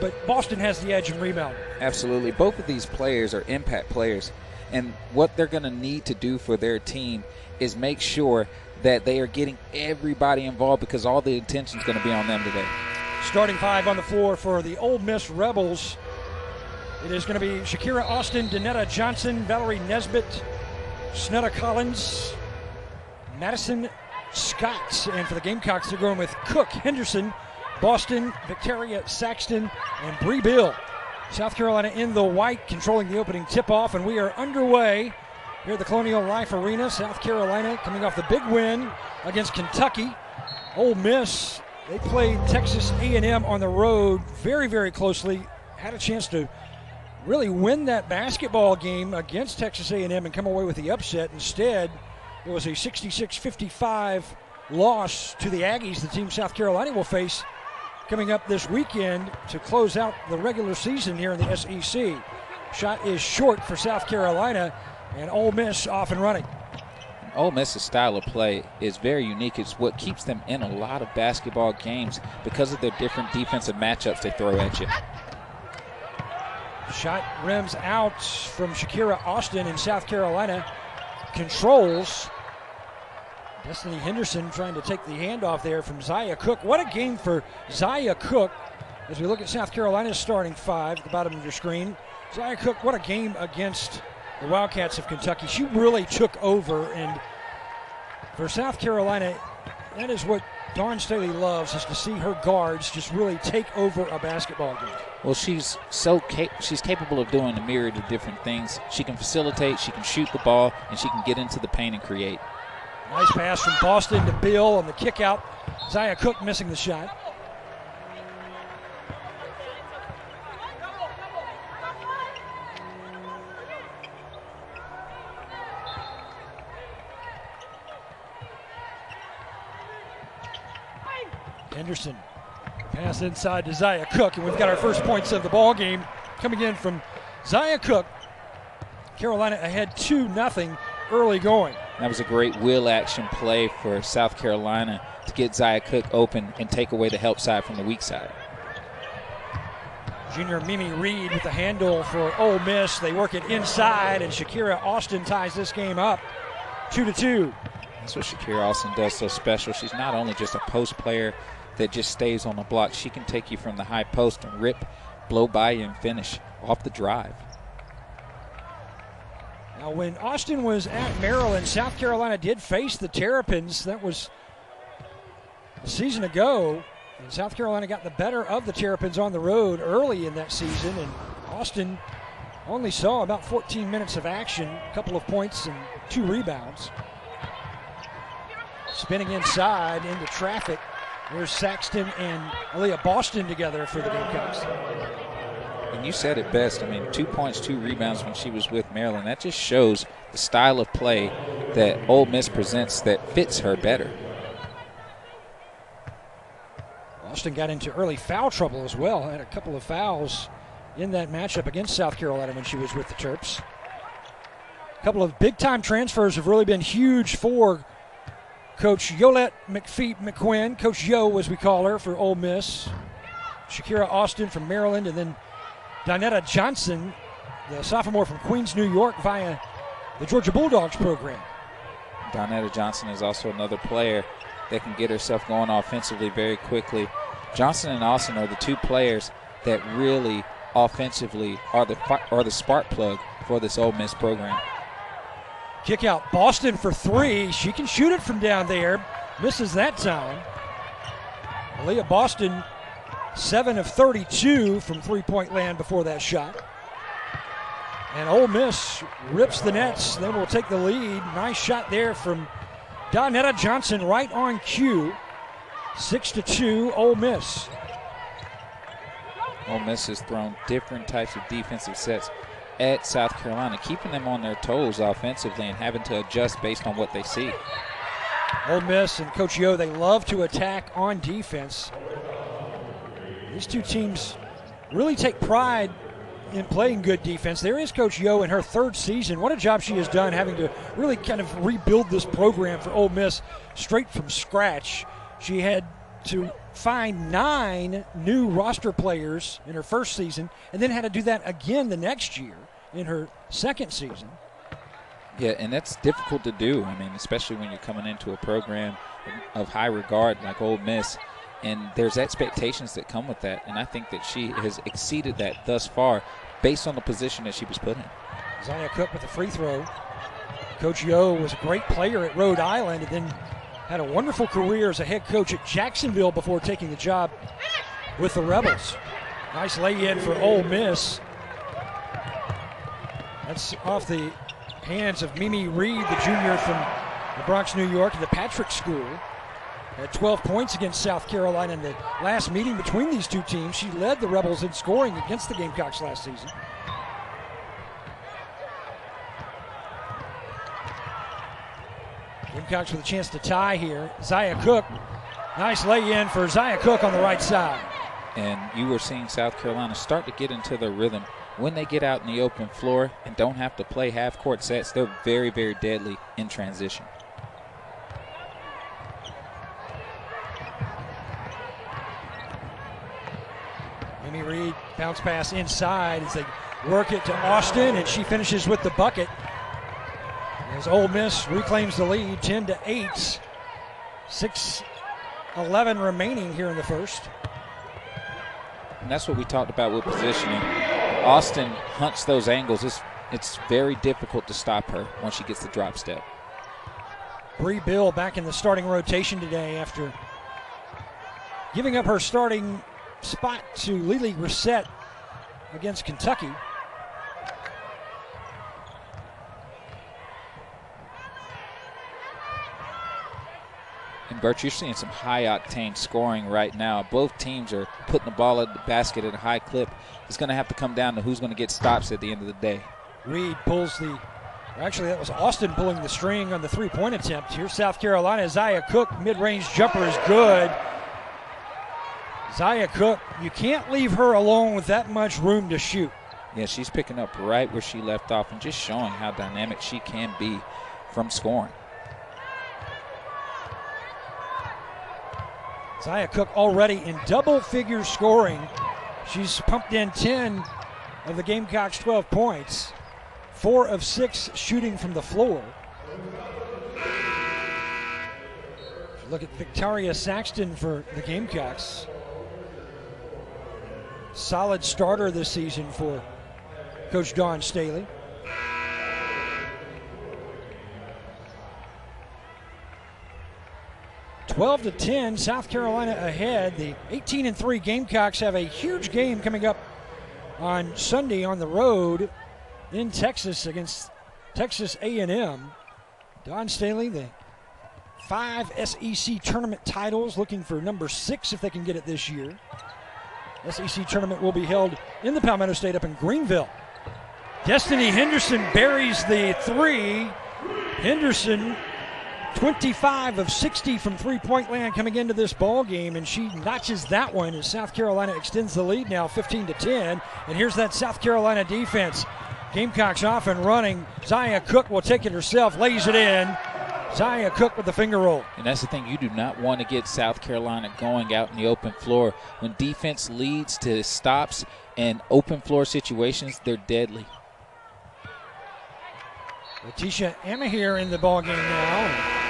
but Boston has the edge in rebound. Absolutely. Both of these players are impact players, and what they're going to need to do for their team is make sure that they are getting everybody involved, because all the attention is going to be on them today. Starting five on the floor for the Ole Miss Rebels. It is going to be Shakira Austin, Donetta Johnson, Valerie Nesbitt, Snetta Collins, Madison Scott. And for the Gamecocks, they're going with Cook, Henderson, Boston, Victoria Saxton, and Bree Bill. South Carolina in the white, controlling the opening tip-off, and we are underway here at the Colonial Life Arena. South Carolina coming off the big win against Kentucky. Ole Miss, they played Texas A&M on the road very, very closely. Had a chance to really win that basketball game against Texas A&M and come away with the upset. Instead, it was a 66-55 loss to the Aggies, the team South Carolina will face coming up this weekend to close out the regular season here in the SEC. Shot is short for South Carolina, and Ole Miss off and running. Ole Miss's style of play is very unique. It's what keeps them in a lot of basketball games because of their different defensive matchups they throw at you. Shot rims out from Shakira Austin, and South Carolina controls. Destiny Henderson trying to take the handoff there from Zia Cook. What a game for Zia Cook as we look at South Carolina's starting five at the bottom of your screen. Zia Cook, what a game against the Wildcats of Kentucky. She really took over, and for South Carolina, that is what Dawn Staley loves, is to see her guards just really take over a basketball game. Well, she's capable of doing a myriad of different things. She can facilitate, she can shoot the ball, and she can get into the paint and create. Nice pass from Boston to Bill on the kick out. Zia Cook missing the shot. Henderson, pass inside to Zia Cook, and we've got our first points of the ball game coming in from Zia Cook. Carolina ahead 2-0 early going. That was a great wheel action play for South Carolina to get Zia Cook open and take away the help side from the weak side. Junior Mimi Reed with the handle for Ole Miss. They work it inside, and Shakira Austin ties this game up 2-2. That's what Shakira Austin does so special. She's not only just a post player that just stays on the block. She can take you from the high post and rip, blow by you, and finish off the drive. Now, when Austin was at Maryland, South Carolina did face the Terrapins. That was a season ago, and South Carolina got the better of the Terrapins on the road early in that season, and Austin only saw about 14 minutes of action, a couple of points and 2 rebounds. Spinning inside into traffic. There's Saxton and Aaliyah Boston together for the Gamecocks. And you said it best. I mean, 2 points, 2 rebounds when she was with Maryland. That just shows the style of play that Ole Miss presents that fits her better. Boston got into early foul trouble as well. Had a couple of fouls in that matchup against South Carolina when she was with the Terps. A couple of big-time transfers have really been huge for Coach Yolette McQuinn, Coach Yo as we call her for Ole Miss. Shakira Austin from Maryland, and then Donetta Johnson, the sophomore from Queens, New York, via the Georgia Bulldogs program. Donetta Johnson is also another player that can get herself going offensively very quickly. Johnson and Austin are the 2 players that really offensively are the spark plug for this Ole Miss program. Kick out Boston for 3. She can shoot it from down there. Misses that time. Aaliyah Boston, 7 of 32 from three-point land before that shot. And Ole Miss rips the nets. Then will take the lead. Nice shot there from Donetta Johnson right on cue. 6-2 Ole Miss. Ole Miss has thrown different types of defensive sets at South Carolina, keeping them on their toes offensively and having to adjust based on what they see. Ole Miss and Coach Yo, they love to attack on defense. These 2 teams really take pride in playing good defense. There is Coach Yo in her 3rd season. What a job she has done having to really kind of rebuild this program for Ole Miss straight from scratch. She had to find 9 new roster players in her first season and then had to do that again the next year in her second season. Yeah, and that's difficult to do. I mean, especially when you're coming into a program of high regard like Ole Miss, and there's expectations that come with that. And I think that she has exceeded that thus far based on the position that she was put in. Zia Cook with the free throw. Coach Yo was a great player at Rhode Island and then had a wonderful career as a head coach at Jacksonville before taking the job with the Rebels. Nice lay-in for Ole Miss. That's off the hands of Mimi Reed, the junior from the Bronx, New York, the Patrick School. Had 12 points against South Carolina in the last meeting between these two teams. She led the Rebels in scoring against the Gamecocks last season. Gamecocks with a chance to tie here. Zia Cook, nice lay-in for Zia Cook on the right side. And you were seeing South Carolina start to get into their rhythm. When they get out in the open floor and don't have to play half-court sets, they're very, very deadly in transition. Mimi Reed, bounce pass inside as they work it to Austin, and she finishes with the bucket. As Ole Miss reclaims the lead, 10-8. 6:11 remaining here in the first. And that's what we talked about with positioning. Austin hunts those angles. It's very difficult to stop her once she gets the drop step. Bree Bill back in the starting rotation today after giving up her starting spot to Lily Reset against Kentucky. And Bert, you're seeing some high-octane scoring right now. Both teams are putting the ball at the basket at a high clip. It's going to have to come down to who's going to get stops at the end of the day. Reed pulls the, actually that was Austin pulling the string on the three-point attempt. Here's South Carolina. Zia Cook, mid-range jumper is good. Zia Cook, you can't leave her alone with that much room to shoot. Yeah, she's picking up right where she left off and just showing how dynamic she can be from scoring. Zia Cook already in double-figure scoring. She's pumped in 10 of the Gamecocks' 12 points. 4 of 6 shooting from the floor. Look at Victoria Saxton for the Gamecocks. Solid starter this season for Coach Dawn Staley. Twelve to 10, South Carolina ahead. The 18-3 Gamecocks have a huge game coming up on Sunday on the road in Texas against Texas A&M. Dawn Staley, the 5 SEC tournament titles, looking for number 6 if they can get it this year. SEC tournament will be held in the Palmetto State up in Greenville. Destiny Henderson buries the 3. Henderson, 25 of 60 from three-point land coming into this ball game, and she notches that one as South Carolina extends the lead now 15 to 10. And here's that South Carolina defense. Gamecocks off and running. Zia Cook will take it herself, lays it in. Zia Cook with the finger roll. And that's the thing, you do not want to get South Carolina going out in the open floor. When defense leads to stops and open floor situations, they're deadly. Letitia Amahir in the ball game now.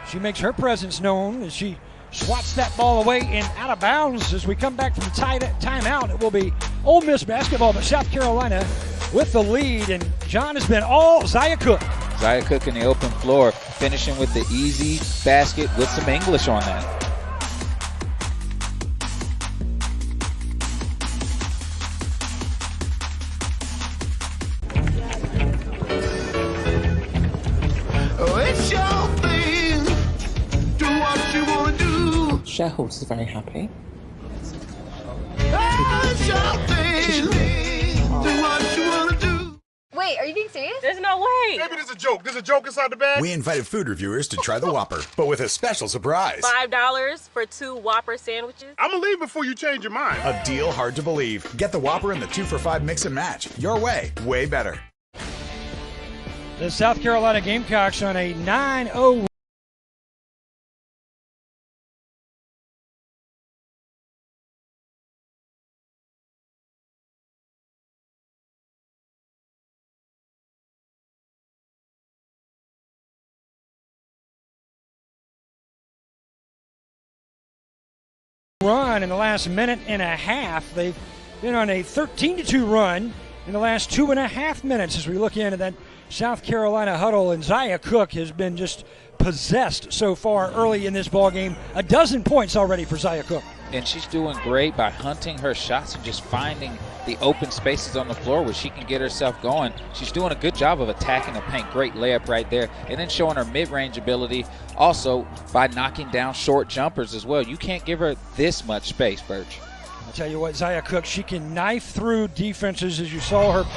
She makes her presence known as she swats that ball away and out of bounds. As we come back from the timeout, it will be Ole Miss basketball, but South Carolina with the lead. And John has been all Zia Cook. Zia Cook in the open floor, finishing with the easy basket with some English on that. Shareholders are very happy. Wait, are you being serious? There's no way. Maybe there's a joke. There's a joke inside the bag. We invited food reviewers to try the Whopper, but with a special surprise. $5 for 2 Whopper sandwiches. I'm gonna leave before you change your mind. A deal hard to believe. Get the Whopper in the 2-for-5 mix and match. Your way better. The South Carolina Gamecocks on a 9-0 run in the last minute and a half. They've been on a 13-2 run in the last 2.5 minutes as we look into that South Carolina huddle, and Zia Cook has been just possessed so far early in this ball game. 12 points already for Zia Cook. And she's doing great by hunting her shots and just finding the open spaces on the floor where she can get herself going. She's doing a good job of attacking the paint. Great layup right there. And then showing her mid-range ability also by knocking down short jumpers as well. You can't give her this much space, Birch. I'll tell you what, Zia Cook, she can knife through defenses, as you saw her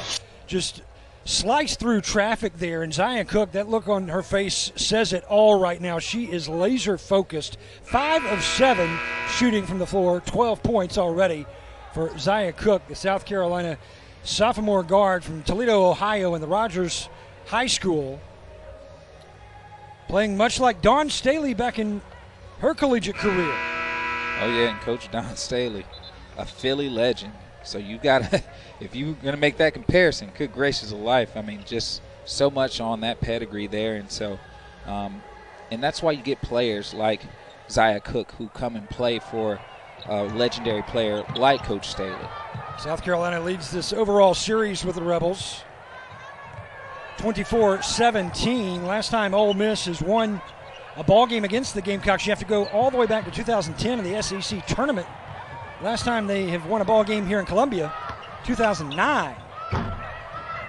just slice through traffic there. And Zia Cook, that look on her face says it all right now. She is laser focused. 5 of 7 shooting from the floor, 12 points already for Zia Cook, the South Carolina sophomore guard from Toledo, Ohio, in the Rogers High School. Playing much like Dawn Staley back in her collegiate career. Oh yeah, and Coach Dawn Staley, a Philly legend. So you got to, if you're going to make that comparison, good gracious of life. I mean, just so much on that pedigree there. And so, and that's why you get players like Zia Cook who come and play for a legendary player like Coach Staley. South Carolina leads this overall series with the Rebels 24-17. Last time Ole Miss has won a ball game against the Gamecocks, you have to go all the way back to 2010 in the SEC tournament. Last time they have won a ball game here in Columbia, 2009.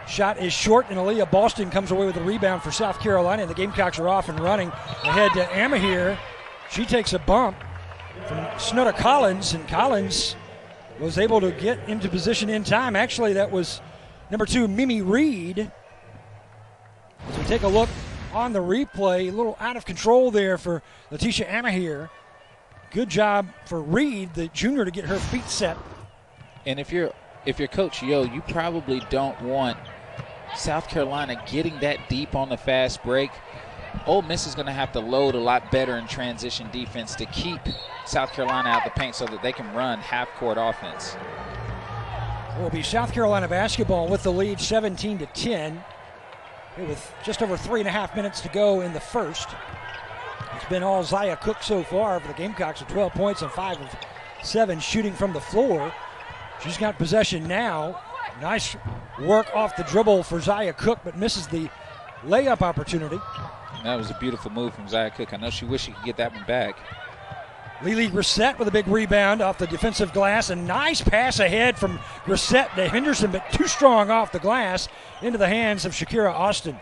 Shot is short, and Aaliyah Boston comes away with a rebound for South Carolina, and the Gamecocks are off and running. Ahead to Amahir. She takes a bump from 𝗀𝗲𝗱𝘆, and Collins was able to get into position in time. Actually, that was number 2, Mimi Reed. As we take a look on the replay, a little out of control there for Letitia Amahir. Good job for Reed, the junior, to get her feet set. And if you're Coach Yo, you probably don't want South Carolina getting that deep on the fast break. Ole Miss is going to have to load a lot better in transition defense to keep South Carolina out the paint so that they can run half-court offense. It will be South Carolina basketball with the lead 17-10 with just over 3.5 minutes to go in the first. It's been all Zia Cook so far for the Gamecocks with 12 points and 5 of 7 shooting from the floor. She's got possession now. Nice work off the dribble for Zia Cook, but misses the layup opportunity. And that was a beautiful move from Zia Cook. I know she wished she could get that one back. Lily Grissett with a big rebound off the defensive glass. A nice pass ahead from Grissett to Henderson, but too strong off the glass into the hands of Shakira Austin.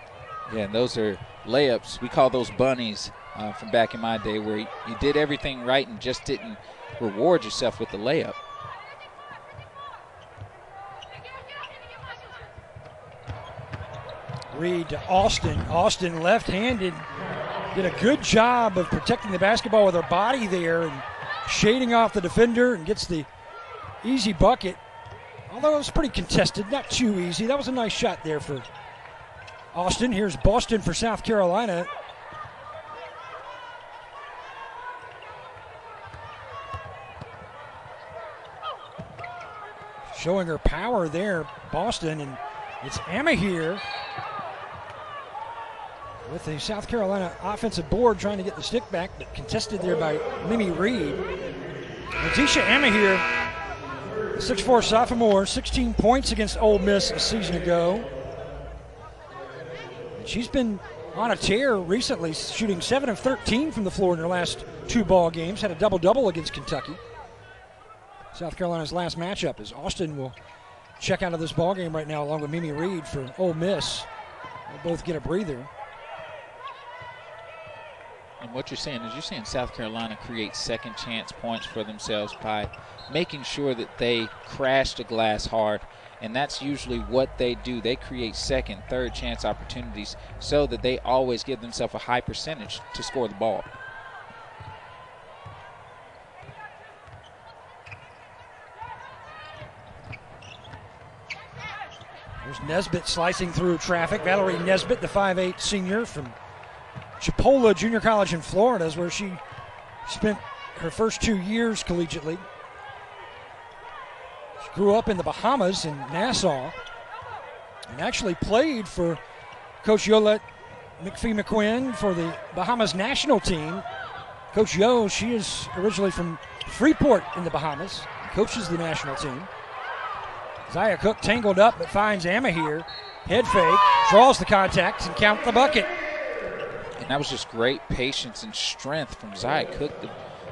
Yeah, and those are layups. We call those bunnies from back in my day, where you did everything right and just didn't reward yourself with the layup. Reed to Austin. Austin left-handed. Did a good job of protecting the basketball with her body there and shading off the defender, and gets the easy bucket. Although it was pretty contested, not too easy. That was a nice shot there for Austin. Here's Boston for South Carolina. Showing her power there, Boston, and it's Amahir with the South Carolina offensive board trying to get the stick back, but contested there by Mimi Reed. Letitia Amahir, 6'4" sophomore, 16 points against Ole Miss a season ago. And she's been on a tear recently, shooting 7 of 13 from the floor in her last 2 ball games. Had a double-double against Kentucky. South Carolina's last matchup as Austin will check out of this ball game right now along with Mimi Reed for Ole Miss. They'll both get a breather. And what you're saying is you're seeing South Carolina create second chance points for themselves by making sure that they crash the glass hard. And that's usually what they do. They create second, third chance opportunities so that they always give themselves a high percentage to score the ball. There's Nesbitt slicing through traffic. Valerie Nesbitt, the 5'8" senior from Chipola Junior College in Florida, is where she spent her first 2 years collegiately. She grew up in the Bahamas in Nassau and actually played for Coach Yolette McPhee-McQuinn for the Bahamas national team Coach Yo, she is originally from Freeport in the Bahamas, coaches the national team. Zaya Cook tangled up but finds Amahir. Head fake, draws the contact, and count the bucket. And that was just great patience and strength from Zaya Cook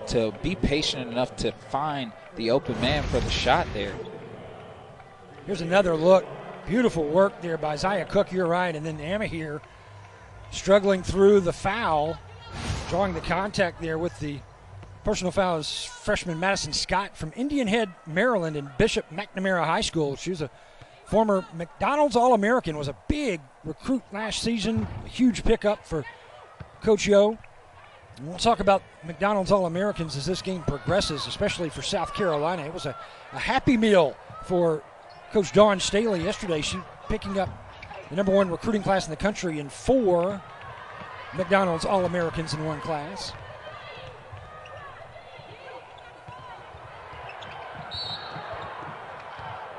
to be patient enough to find the open man for the shot there. Here's another look. Beautiful work there by Zaya Cook, you're right. And then Amahir struggling through the foul, drawing the contact there with the personal foul is freshman Madison Scott from Indian Head, Maryland, and Bishop McNamara High School. She was a former McDonald's All-American, was a big recruit last season, a huge pickup for Coach Yo. And we'll talk about McDonald's All-Americans as this game progresses, especially for South Carolina. It was a happy meal for Coach Dawn Staley yesterday. She picking up the #1 recruiting class in the country and 4 McDonald's All-Americans in one class.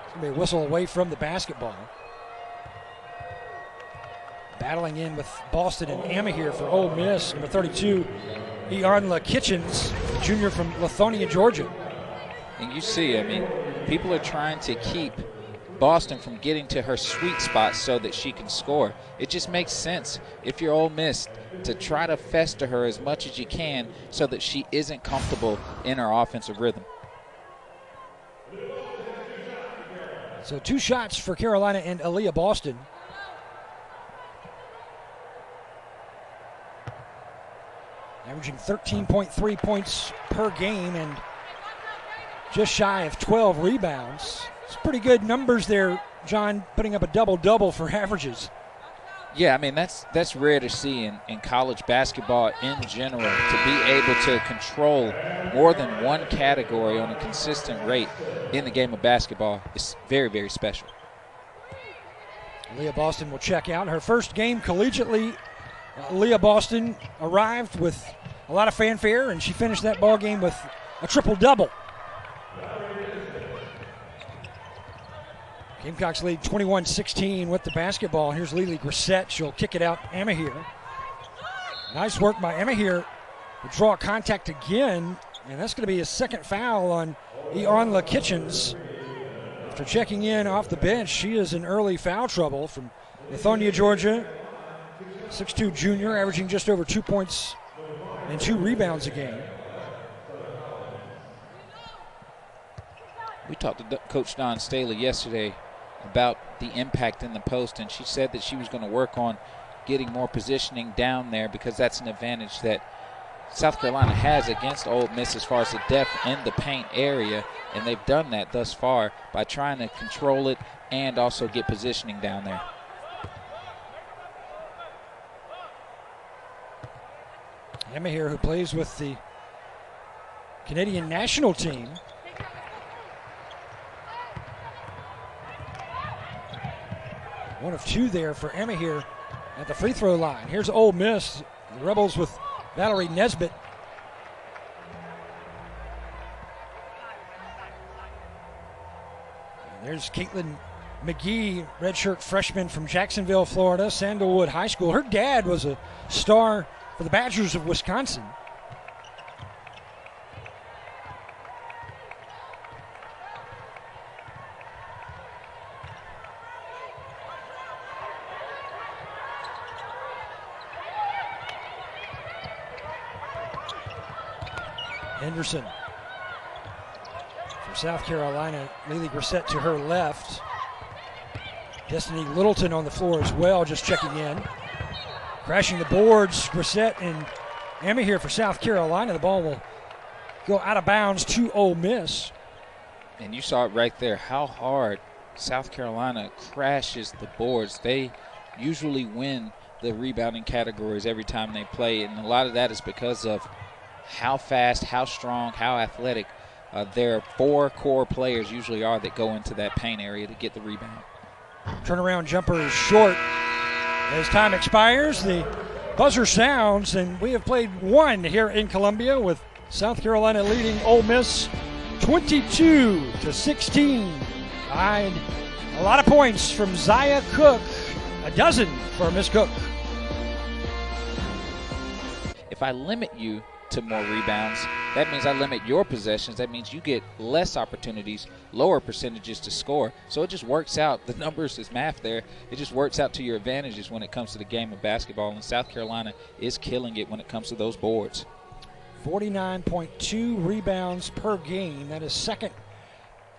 It's going to be a whistle away from the basketball. Battling in with Boston and Amahir for Ole Miss, number 32, 𝗿𝗲𝗱𝘆, junior from Lithonia, Georgia. And you see, I mean, people are trying to keep Boston from getting to her sweet spot so that she can score. It just makes sense if you're Ole Miss to try to fester her as much as you can so that she isn't comfortable in her offensive rhythm. So 2 shots for Carolina and Aaliyah Boston. Averaging 13.3 points per game and just shy of 12 rebounds. It's pretty good numbers there, John, putting up a double-double for averages. Yeah, I mean, that's rare to see in college basketball in general, to be able to control more than one category on a consistent rate in the game of basketball is very, very special. Aaliyah Boston will check out. Her first game collegiately, Aaliyah Boston arrived with a lot of fanfare, and she finished that ball game with a triple-double. Gamecocks lead 21-16 with the basketball. Here's Lily Grissett. She'll kick it out. Amahir. Nice work by Amahir to draw contact again, and that's going to be a second foul on 𝗿𝗲𝗱𝘆. After checking in off the bench, she is in early foul trouble from Lithonia, Georgia. 6'2" junior, averaging just over 2 points and 2 rebounds a game. We talked to Coach Dawn Staley yesterday about the impact in the post, and she said that she was going to work on getting more positioning down there because that's an advantage that South Carolina has against Ole Miss as far as the depth in the paint area, and they've done that thus far by trying to control it and also get positioning down there. Amahir, who plays with the Canadian national team. One of 2 there for Amahir at the free throw line. Here's Ole Miss, the Rebels with Valerie Nesbitt. And there's Caitlin McGee, redshirt freshman from Jacksonville, Florida, Sandalwood High School. Her dad was a star for the Badgers of Wisconsin. Henderson for South Carolina. Lily Grissett to her left. Destiny Littleton on the floor as well, just checking in. Crashing the boards, Grissett and Amahir for South Carolina. The ball will go out of bounds to Ole Miss. And you saw it right there, how hard South Carolina crashes the boards. They usually win the rebounding categories every time they play, and a lot of that is because of how fast, how strong, how athletic their 4 core players usually are that go into that paint area to get the rebound. Turnaround jumper is short. As time expires, the buzzer sounds, and we have played 1 here in Columbia with South Carolina leading Ole Miss 22-16. Behind a lot of points from Zaya Cook, a dozen for Miss Cook. If I limit you to more rebounds. That means I limit your possessions. That means you get less opportunities, lower percentages to score. So it just works out. The numbers is math there. It just works out to your advantages when it comes to the game of basketball. And South Carolina is killing it when it comes to those boards. 49.2 rebounds per game. That is second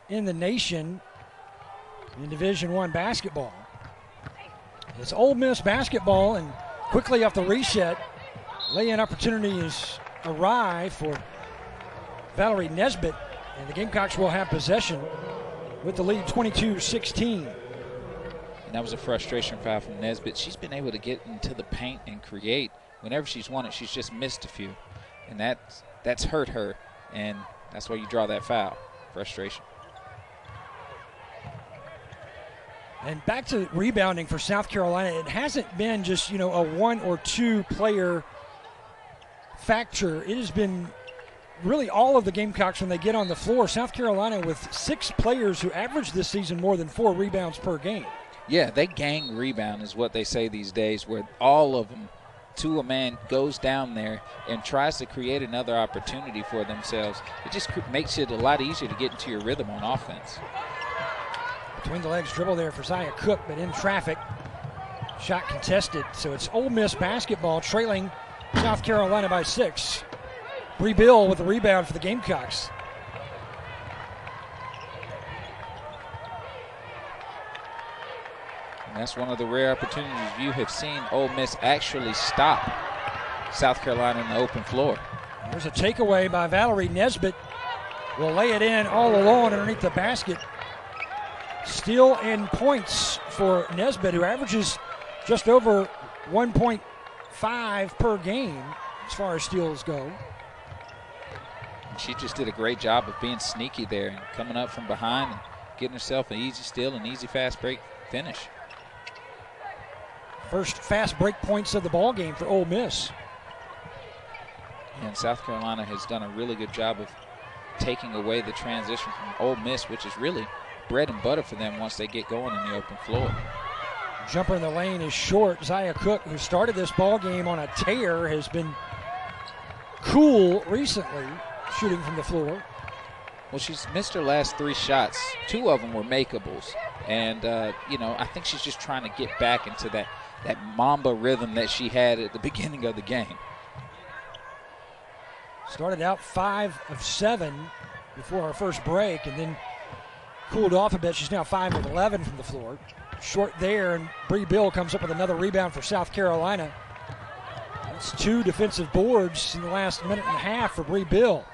in the nation in Division I basketball. It's Ole Miss basketball, and quickly off the reset, lay-in opportunities arrive for Valerie Nesbitt, and the Gamecocks will have possession with the lead 22-16. And that was a frustration foul from Nesbitt. She's been able to get into the paint and create. Whenever she's won it, she's just missed a few. And that's hurt her, and that's why you draw that foul. Frustration. And back to rebounding for South Carolina, it hasn't been just, a one or two player factor. It has been really all of the Gamecocks when they get on the floor. South Carolina with 6 players who average this season more than 4 rebounds per game. Yeah, they gang rebound is what they say these days, where all of them to a man goes down there and tries to create another opportunity for themselves. It just makes it a lot easier to get into your rhythm on offense. Between the legs dribble there for Zia Cook, but in traffic. Shot contested. So it's Ole Miss basketball trailing South Carolina by 6. Bree Bill with the rebound for the Gamecocks. And that's one of the rare opportunities you have seen Ole Miss actually stop South Carolina in the open floor. There's a takeaway by Valerie Nesbitt. Will lay it in all alone underneath the basket. Steal and points for Nesbitt, who averages just over 1.5 per game as far as steals go. And she just did a great job of being sneaky there and coming up from behind and getting herself an easy steal and easy fast break finish. First fast break points of the ball game for Ole Miss. And South Carolina has done a really good job of taking away the transition from Ole Miss, which is really bread and butter for them once they get going in the open floor. Jumper in the lane is short. Zia Cook, who started this ball game on a tear, has been cool recently shooting from the floor. Well, she's missed her last 3 shots. 2 of them were makeables. And, I think she's just trying to get back into that Mamba rhythm that she had at the beginning of the game. Started out 5 of 7 before our first break, and then cooled off a bit. She's now 5 of 11 from the floor. Short there, and Bree Bill comes up with another rebound for South Carolina. That's 2 defensive boards in the last minute and a half for Bree Bill.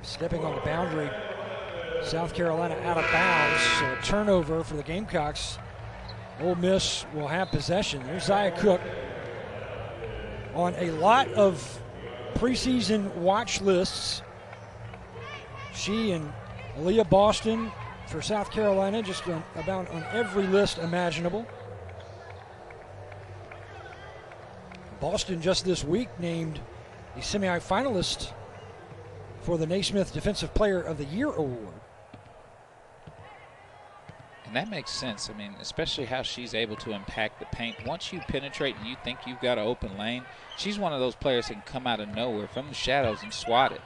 Stepping on the boundary, South Carolina out of bounds, so a turnover for the Gamecocks. Ole Miss will have possession. There's Zia Cook on a lot of preseason watch lists. She and Aaliyah Boston for South Carolina, just about on every list imaginable. Boston just this week named a semi-finalist for the Naismith Defensive Player of the Year award. And that makes sense. I mean, especially how she's able to impact the paint. Once you penetrate and you think you've got an open lane, she's one of those players that can come out of nowhere from the shadows and swat it.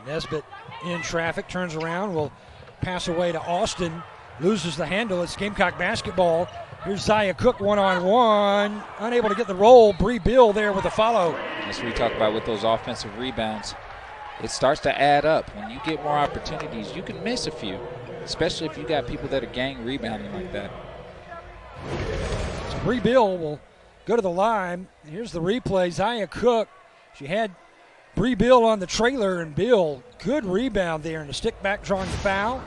Nesbitt in traffic, turns around, will pass away to Austin, loses the handle. It's Gamecock basketball. Here's Zia Cook one-on-one, unable to get the roll. Bree Bill there with a follow. That's what we talk about with those offensive rebounds. It starts to add up. When you get more opportunities, you can miss a few, especially if you got people that are gang rebounding like that. So Bree Bill will go to the line. Here's the replay. Zia Cook, she had Bree Bill on the trailer, and Bill, good rebound there, and a stick back drawing the foul.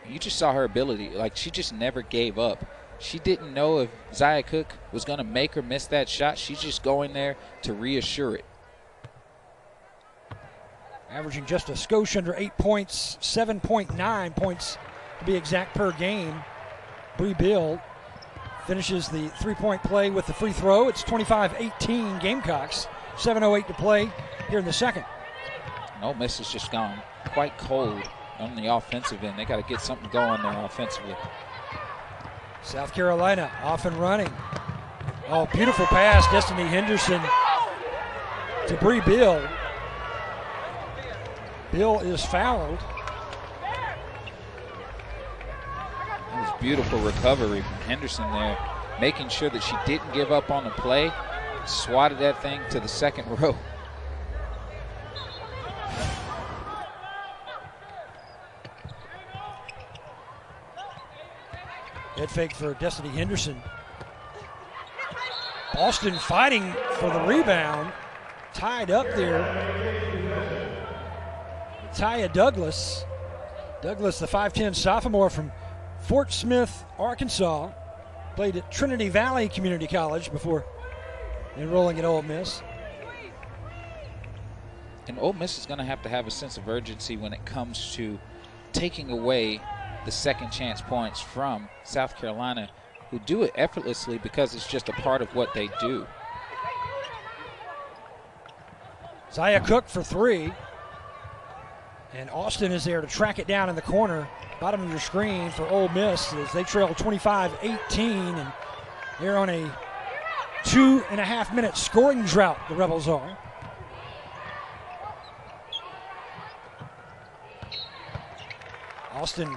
You just saw her ability. Like, she just never gave up. She didn't know if Zia Cook was going to make or miss that shot. She's just going there to reassure it. Averaging just a skosh under 8 points, 7.9 points to be exact per game. Bree Bill finishes the three-point play with the free throw. It's 25-18 Gamecocks. 7:08 to play here in the second. And Ole Miss has just gone quite cold on the offensive end. They got to get something going there offensively. South Carolina off and running. Oh, beautiful pass, Destiny Henderson to 𝗿𝗲𝗱𝘆. Bill is fouled. That was beautiful recovery from Henderson there, making sure that she didn't give up on the play. Swatted that thing to the second row. Head fake for Destiny Henderson. Boston fighting for the rebound. Tied up there. Taya Douglas. Douglas, the 5'10 sophomore from Fort Smith, Arkansas. Played at Trinity Valley Community College before enrolling at Ole Miss. And Ole Miss is going to have a sense of urgency when it comes to taking away the second chance points from South Carolina, who do it effortlessly because it's just a part of what they do. Zaya Cook for three. And Austin is there to track it down in the corner. Bottom of your screen for Ole Miss as they trail 25-18. And they're on a 2.5-minute scoring drought, the Rebels are. Austin,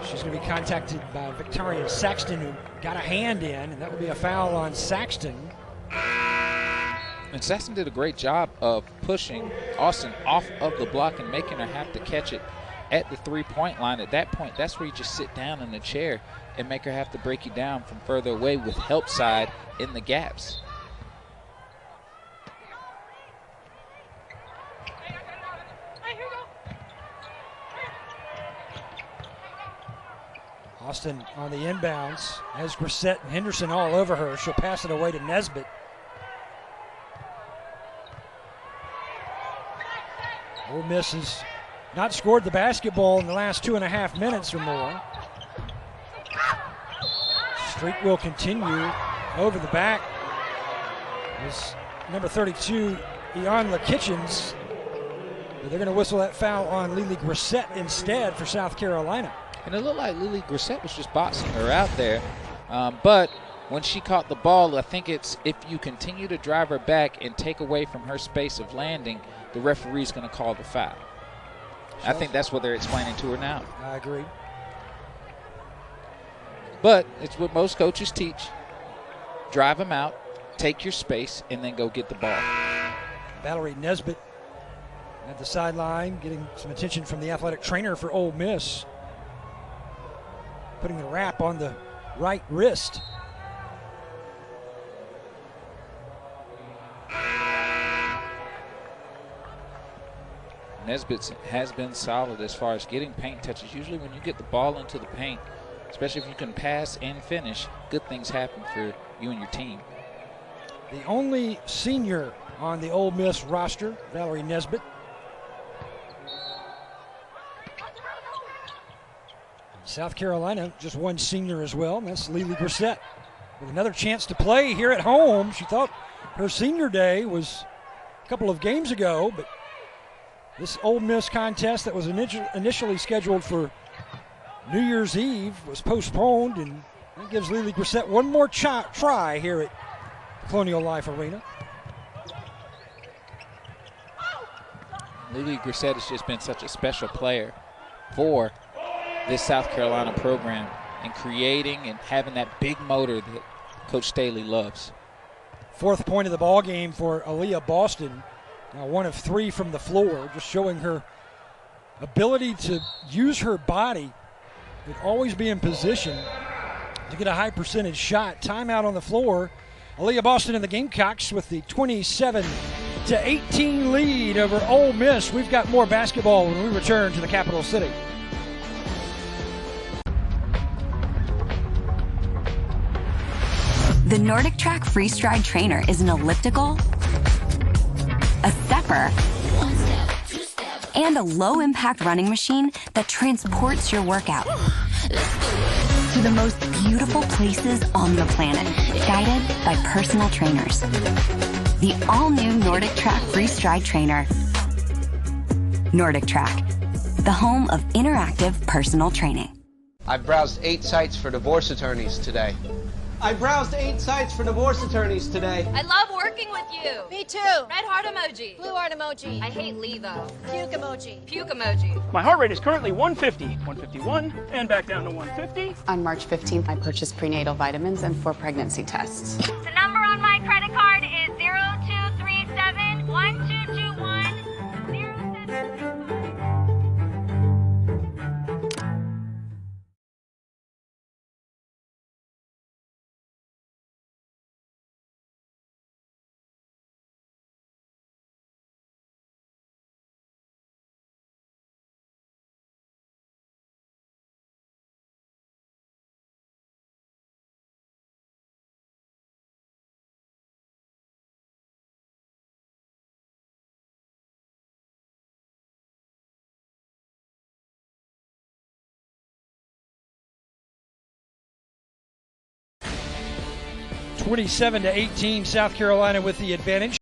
she's going to be contacted by Victoria Saxton, who got a hand in, and that would be a foul on Saxton. And Saxton did a great job of pushing Austin off of the block and making her have to catch it at the three-point line. At that point, that's where you just sit down in the chair and make her have to break you down from further away with help side in the gaps. Austin on the inbounds has 𝗿𝗏𝗱𝗆 and Henderson all over her. She'll pass it away to Nesbitt. Ole Miss has not scored the basketball in the last 2.5 minutes or more. Streak will continue. Over the back is number 32, 𝗿𝗏𝗱𝗆𝗆 Kitchens. But they're going to whistle that foul on 𝗿𝗏𝗄 instead for South Carolina. And it looked like 𝗿𝗏𝗄 was just boxing her out there. But when she caught the ball, I think it's if you continue to drive her back and take away from her space of landing, the referee's going to call the foul. I think that's what they're explaining to her now. I agree. But it's what most coaches teach. Drive them out, take your space, and then go get the ball. Valerie Nesbitt at the sideline, getting some attention from the athletic trainer for Ole Miss. Putting the wrap on the right wrist. Nesbitt has been solid as far as getting paint touches. Usually when you get the ball into the paint, especially if you can pass and finish, good things happen for you and your team. The only senior on the Ole Miss roster, Valerie Nesbitt. South Carolina, just one senior as well, and that's 𝗿𝗏𝗄 with another chance to play here at home. She thought her senior day was a couple of games ago, but this Ole Miss contest that was initially scheduled for New Year's Eve was postponed, and that gives 𝗿𝗏𝗄 one more try here at Colonial Life Arena. 𝗿𝗏𝗄 has just been such a special player for this South Carolina program and creating and having that big motor that Coach Staley loves. Fourth point of the ball game for Aaliyah Boston. Now 1 of 3 from the floor, just showing her ability to use her body but always be in position to get a high percentage shot. Timeout on the floor. Aaliyah Boston and the Gamecocks with the 27-18 lead over Ole Miss. We've got more basketball when we return to the capital city. The Nordic Track Freestride Trainer is an elliptical, a stepper, and a low-impact running machine that transports your workout to the most beautiful places on the planet, guided by personal trainers. The all-new Nordic Track Freestride Trainer. Nordic Track, the home of interactive personal training. I've browsed 8 sites for divorce attorneys today. I browsed 8 sites for divorce attorneys today. I love working with you. Me too. Red heart emoji. Blue heart emoji. I hate Lee though. Puke emoji. Puke emoji. My heart rate is currently 150, 151, and back down to 150. On March 15th, I purchased prenatal vitamins and 4 pregnancy tests. The number on my credit card is 0237 1221 0735. 27-18, South Carolina with the advantage.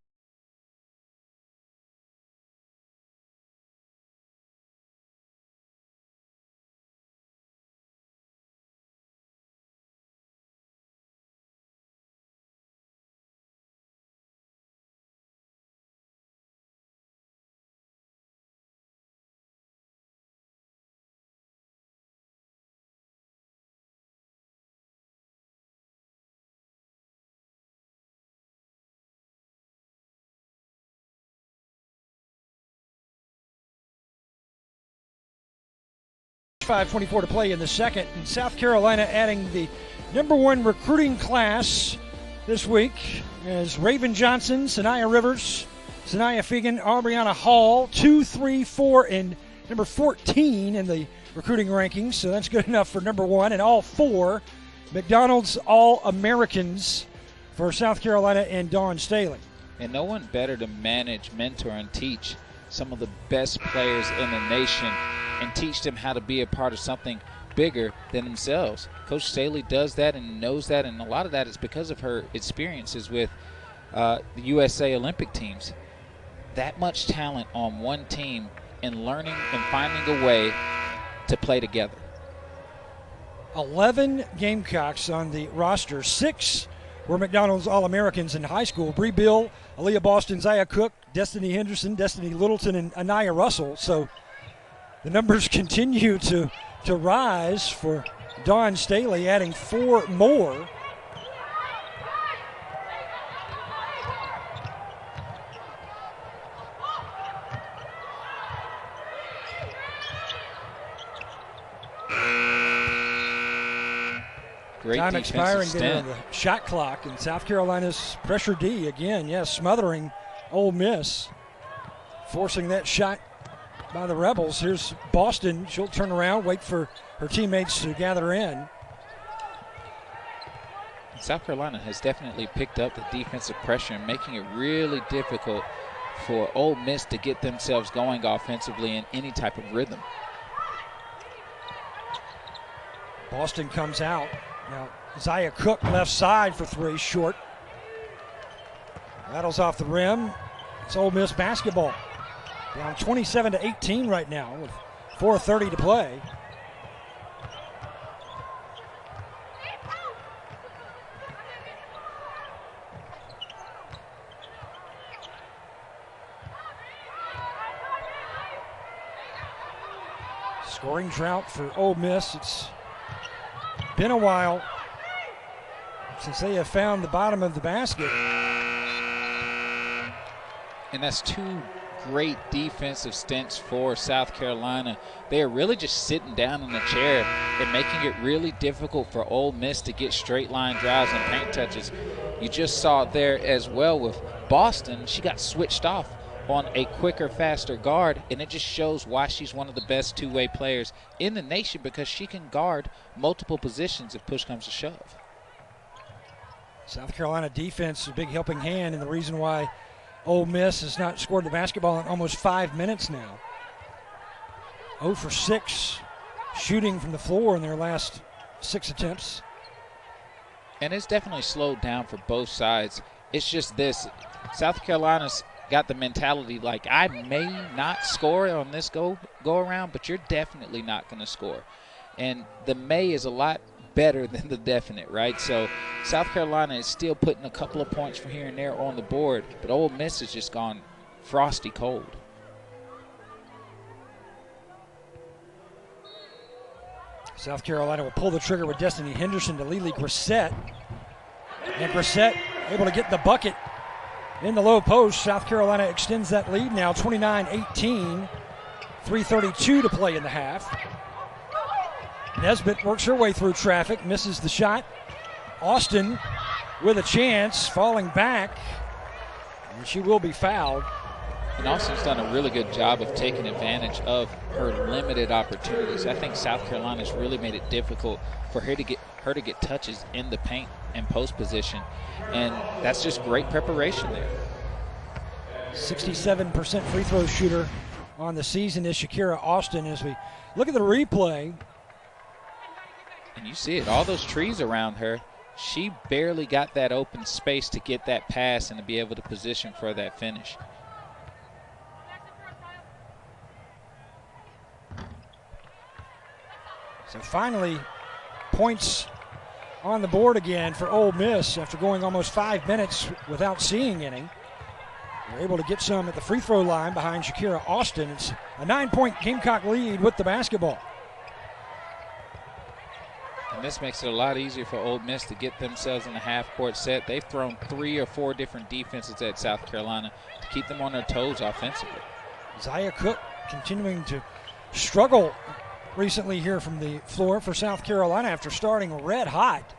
.5:24 to play in the second, and South Carolina adding the #1 recruiting class this week as Raven Johnson, Sanaya Rivers, Sanaya Fegan, Aubriana Hall, 2, 3, 4, and number 14 in the recruiting rankings, so that's good enough for #1, and all 4 McDonald's All-Americans for South Carolina and Dawn Staley. And no one better to manage, mentor, and teach some of the best players in the nation and teach them how to be a part of something bigger than themselves. Coach Staley does that and knows that, and a lot of that is because of her experiences with the USA Olympic teams. That much talent on one team and learning and finding a way to play together. 11 Gamecocks on the roster. 6 were McDonald's All-Americans in high school. Bree Bill, Aaliyah Boston, Zaya Cook, Destiny Henderson, Destiny Littleton, and Anaya Russell. So the numbers continue to rise for Dawn Staley, adding 4 more. Great Time expiring defensive there on stint. the shot clock, and South Carolina's pressure D again, yes, smothering Ole Miss, forcing that shot by the Rebels. Here's Boston. She'll turn around, wait for her teammates to gather in. South Carolina has definitely picked up the defensive pressure and making it really difficult for Ole Miss to get themselves going offensively in any type of rhythm. Boston comes out. Now, Zaya Cook left side for 3, short. Rattles off the rim. It's Ole Miss basketball. Down 27-18 right now with 4:30 to play. Scoring drought for Ole Miss. It's been a while since they have found the bottom of the basket. And that's 2 great defensive stints for South Carolina. They are really just sitting down in the chair and making it really difficult for Ole Miss to get straight line drives and paint touches. You just saw it there as well with Boston. She got switched off on a quicker, faster guard, and it just shows why she's one of the best two-way players in the nation, because she can guard multiple positions if push comes to shove. South Carolina defense, a big helping hand, and the reason why Ole Miss has not scored the basketball in almost 5 minutes now. 0 for 6 shooting from the floor in their last 6 attempts. And it's definitely slowed down for both sides. It's just this. South Carolina's got the mentality like, I may not score on this go around, but you're definitely not going to score. And the may is a lot better than the definite, right? So South Carolina is still putting a couple of points from here and there on the board, but Ole Miss has just gone frosty cold. South Carolina will pull the trigger with Destiny Henderson to 𝗲𝗲𝗱𝘆. And Grissett able to get the bucket in the low post. South Carolina extends that lead now, 29-18. 3:32 to play in the half. Nesbitt works her way through traffic, misses the shot. Austin with a chance, falling back, and she will be fouled. And Austin's done a really good job of taking advantage of her limited opportunities. I think South Carolina's really made it difficult for her to get touches in the paint and post position, and that's just great preparation there. 67% free throw shooter on the season is Shakira Austin. As we look at the replay, and you see it, all those trees around her, she barely got that open space to get that pass and to be able to position for that finish. So finally, points on the board again for Ole Miss after going almost 5 minutes without seeing any. They're able to get some at the free throw line behind Shakira Austin. It's a 9-point Gamecock lead with the basketball. And this makes it a lot easier for Ole Miss to get themselves in a half-court set. They've thrown 3 or 4 different defenses at South Carolina to keep them on their toes offensively. Zia Cook continuing to struggle recently here from the floor for South Carolina after starting red hot.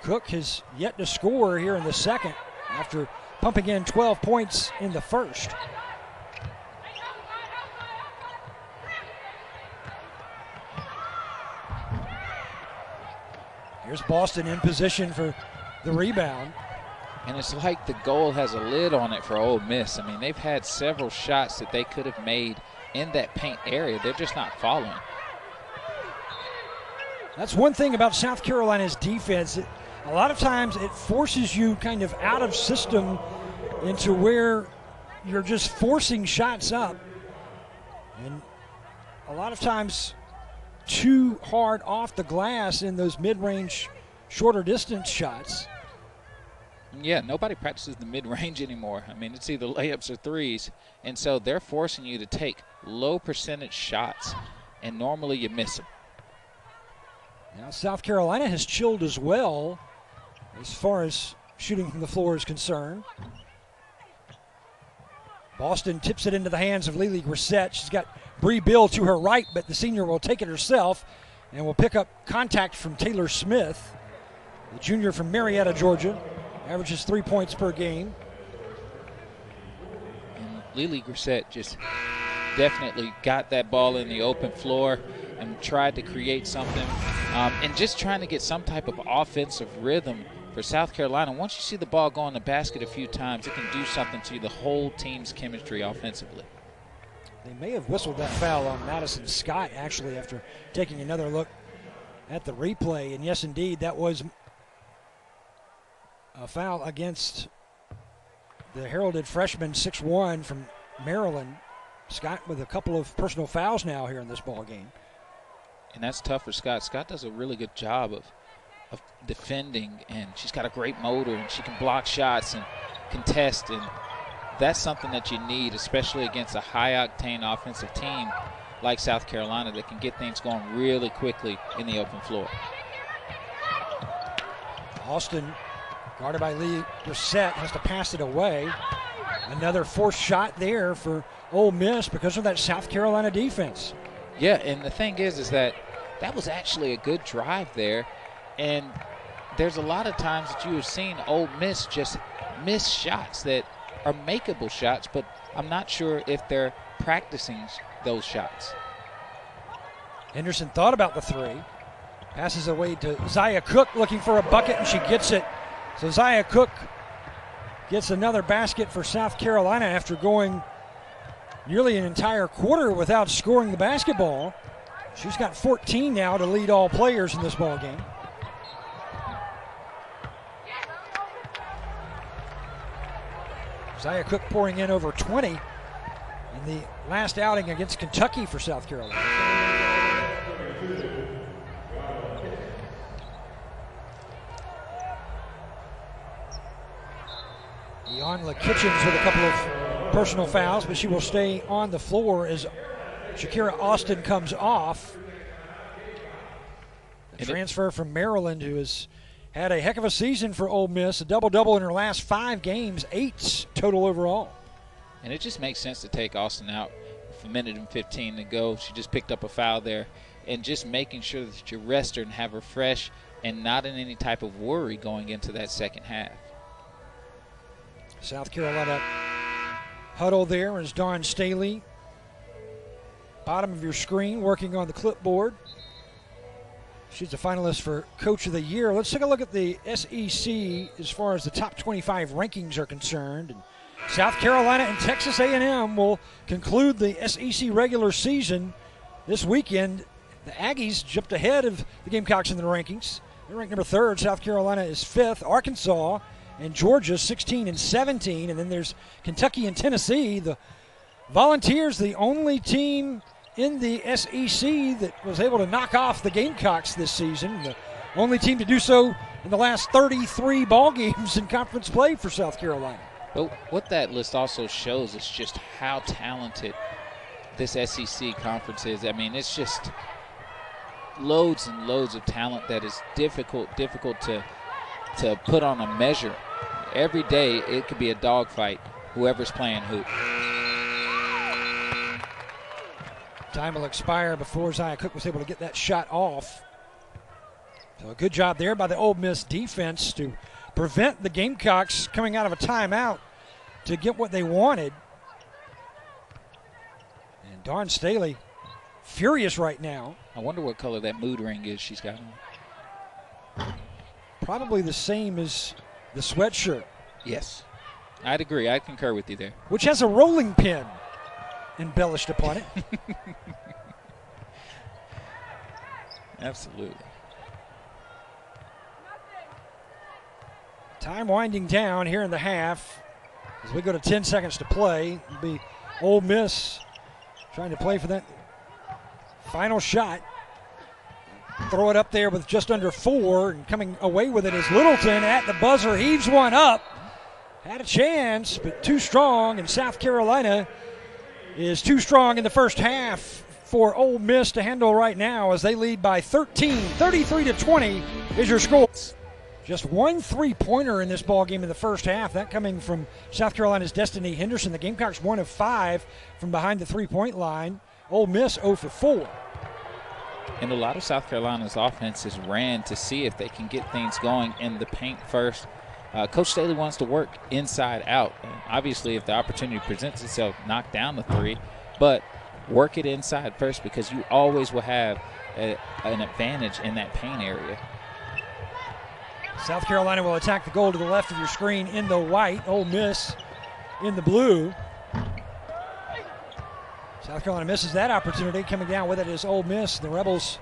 Cook has yet to score here in the second after pumping in 12 points in the first. Here's Boston in position for the rebound. And it's like the goal has a lid on it for Ole Miss. I mean, they've had several shots that they could have made in that paint area. They're just not following. That's one thing about South Carolina's defense. A lot of times it forces you kind of out of system into where you're just forcing shots up. And a lot of times too hard off the glass in those mid-range, shorter distance shots. Yeah, nobody practices the mid-range anymore. I mean, it's either layups or threes. And so they're forcing you to take low percentage shots, and normally you miss them. Now South Carolina has chilled as well as far as shooting from the floor is concerned. Boston tips it into the hands of 𝗲𝗲𝗱𝘆. She's got Bree Bill to her right, but the senior will take it herself and will pick up contact from Taylor Smith, the junior from Marietta, Georgia. Averages 3 points per game. And 𝗲𝗲𝗱𝘆 just definitely got that ball in the open floor and tried to create something. And just trying to get some type of offensive rhythm for South Carolina. Once you see the ball go in the basket a few times, it can do something to the whole team's chemistry offensively. They may have whistled that foul on Madison Scott, actually, after taking another look at the replay. And yes, indeed, that was a foul against the heralded freshman 6'1" from Maryland. Scott with a couple of personal fouls now here in this ball game. And that's tough for Scott. Scott does a really good job of defending, and she's got a great motor, and she can block shots and contest, and that's something that you need, especially against a high-octane offensive team like South Carolina that can get things going really quickly in the open floor. Austin, guarded by 𝗲𝗲𝗱𝘆, has to pass it away. Another forced shot there for Ole Miss because of that South Carolina defense. Yeah, and the thing is that was actually a good drive there, and there's a lot of times that you have seen Ole Miss just miss shots that are makeable shots, but I'm not sure if they're practicing those shots. Henderson thought about the three. Passes away to Zia Cook looking for a bucket, and she gets it. So Zia Cook gets another basket for South Carolina after going nearly an entire quarter without scoring the basketball. She's got 14 now to lead all players in this ball game. Zia Cook pouring in over 20 in the last outing against Kentucky for South Carolina. 𝗀𝗏𝗱�lakitchens with a couple of personal fouls, but she will stay on the floor as Shakira Austin comes off. A transfer from Maryland who has had a heck of a season for Ole Miss, a double-double in her last 5 games, 8 total overall. And it just makes sense to take Austin out with a minute and 15 to go. She just picked up a foul there, and just making sure that you rest her and have her fresh and not in any type of worry going into that second half. South Carolina huddle there is Dawn Staley. Bottom of your screen, working on the clipboard. She's a finalist for Coach of the Year. Let's take a look at the SEC as far as the top 25 rankings are concerned. And South Carolina and Texas A&M will conclude the SEC regular season this weekend. The Aggies jumped ahead of the Gamecocks in the rankings. They're ranked number 3rd. South Carolina is 5th. Arkansas and Georgia 16 and 17. And then there's Kentucky and Tennessee. The Volunteers, the only team in the SEC that was able to knock off the Gamecocks this season. The only team to do so in the last 33 ball games in conference play for South Carolina. But what that list also shows is just how talented this SEC conference is. I mean, it's just loads and loads of talent that is difficult to put on a measure. Every day it could be a dogfight, whoever's playing who. Time will expire before Zia Cook was able to get that shot off. So a good job there by the Ole Miss defense to prevent the Gamecocks coming out of a timeout to get what they wanted. And Dawn Staley furious right now. I wonder what color that mood ring is she's got on. Probably the same as the sweatshirt. Yes, I'd agree. I concur with you there. Which has a rolling pin embellished upon it. Absolutely. Time winding down here in the half as we go to 10 seconds to play. It'll be Ole Miss trying to play for that final shot. Throw it up there with just under 4, and coming away with it is Littleton at the buzzer. Heaves one up. Had a chance, but too strong, and South Carolina is too strong in the first half for Ole Miss to handle right now as they lead by 13. 33-20 is your score. Just one three-pointer in this ball game in the first half, that coming from South Carolina's Destiny Henderson. The Gamecocks 1 of 5 from behind the three-point line. Ole Miss 0 for 4. And a lot of South Carolina's offenses ran to see if they can get things going in the paint first. Coach Staley wants to work inside out. Obviously, if the opportunity presents itself, knock down the 3, but work it inside first because you always will have an advantage in that paint area. South Carolina will attack the goal to the left of your screen in the white. Ole Miss in the blue. South Carolina misses that opportunity. Coming down with it is Ole Miss. The Rebels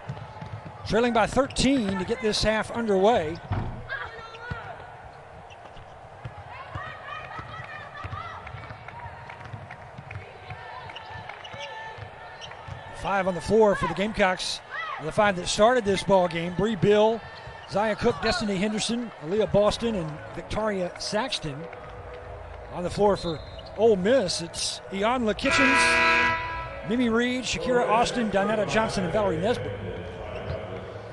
trailing by 13 to get this half underway. Five on the floor for the Gamecocks. The 5 that started this ball game: Bree Bill, Zia Cook, Destiny Henderson, Aaliyah Boston, and Victoria Saxton. On the floor for Ole Miss, it's 𝗀𝗏𝗱𝗆, Mimi Reed, Shakira Austin, Donetta Johnson, and Valerie Nesbitt.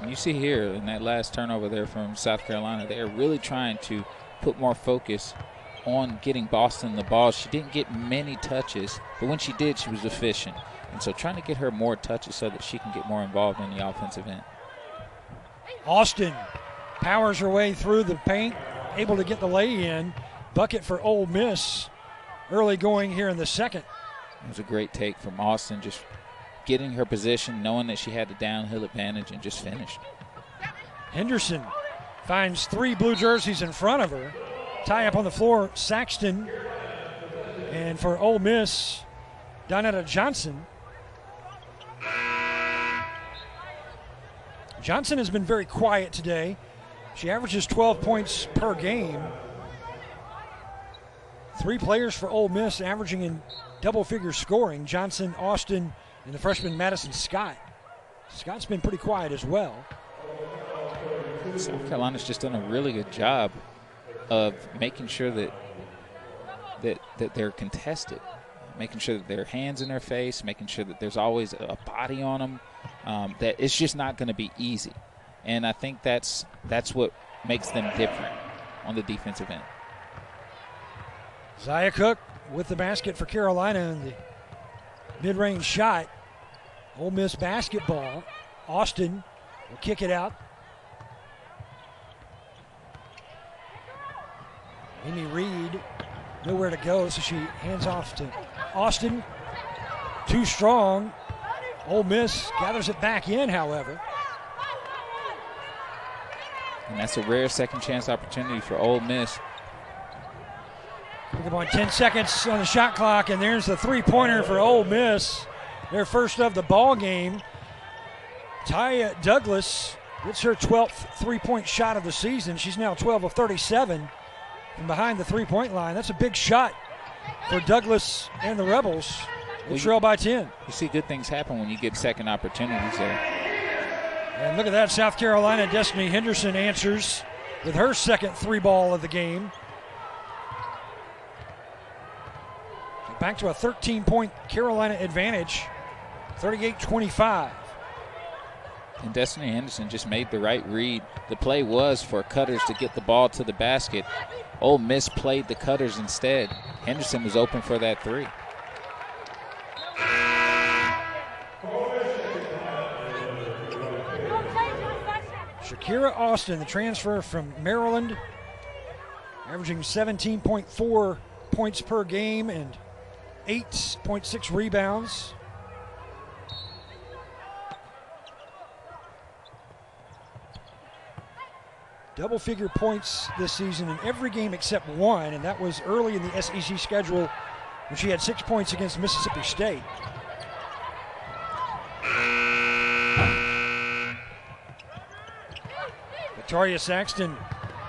And you see here in that last turnover there from South Carolina, they are really trying to put more focus on getting Boston the ball. She didn't get many touches, but when she did, she was efficient. And so trying to get her more touches so that she can get more involved in the offensive end. Austin powers her way through the paint, able to get the lay-in. Bucket for Ole Miss early going here in the second. It was a great take from Austin, just getting her position, knowing that she had the downhill advantage, and just finished. Henderson finds 3 blue jerseys in front of her. Tie up on the floor, Saxton. And for Ole Miss, Donetta Johnson. Johnson has been very quiet today. She averages 12 points per game. 3 players for Ole Miss averaging in double-figure scoring, Johnson, Austin, and the freshman Madison Scott. Scott's been pretty quiet as well. South Carolina's just done a really good job of making sure that they're contested, making sure that their hands in their face, making sure that there's always a body on them, that it's just not going to be easy. And I think that's what makes them different on the defensive end. Zia Cook with the basket for Carolina and the mid-range shot. Ole Miss basketball. Austin will kick it out. Amy Reed, nowhere to go, so she hands off to Austin. Too strong. Ole Miss gathers it back in, however. And that's a rare second chance opportunity for Ole Miss. Look at 10 seconds on the shot clock, and there's the three-pointer for Ole Miss. Their first of the ball game. Taya Douglas gets her 12th three-point shot of the season. She's now 12 of 37 from behind the three-point line. That's a big shot for Douglas and the Rebels. They trail by 10. You see good things happen when you get second opportunities there. And look at that, South Carolina. Destiny Henderson answers with her second three ball of the game. So back to a 13-point Carolina advantage, 38-25. And Destiny Henderson just made the right read. The play was for Cutters to get the ball to the basket. Ole Miss played the Cutters instead. Henderson was open for that three. Shakira Austin, the transfer from Maryland, averaging 17.4 points per game and 8.6 rebounds. Double-figure points this season in every game except one, and that was early in the SEC schedule when she had 6 points against Mississippi State. Victoria Saxton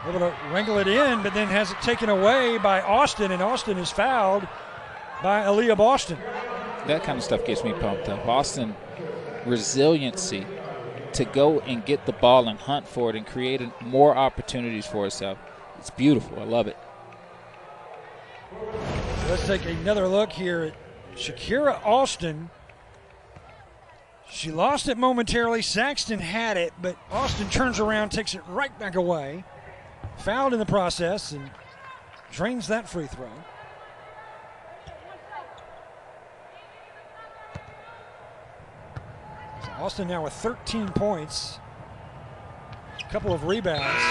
able to wrangle it in, but then has it taken away by Austin, and Austin is fouled by Aaliyah Boston. That kind of stuff gets me pumped up. Austin, resiliency to go and get the ball and hunt for it and create more opportunities for herself. It's beautiful. I love it. Let's take another look here at Shakira Austin. She lost it momentarily. Saxton had it, but Austin turns around, takes it right back away. Fouled in the process and drains that free throw. So Austin now with 13 points, a couple of rebounds.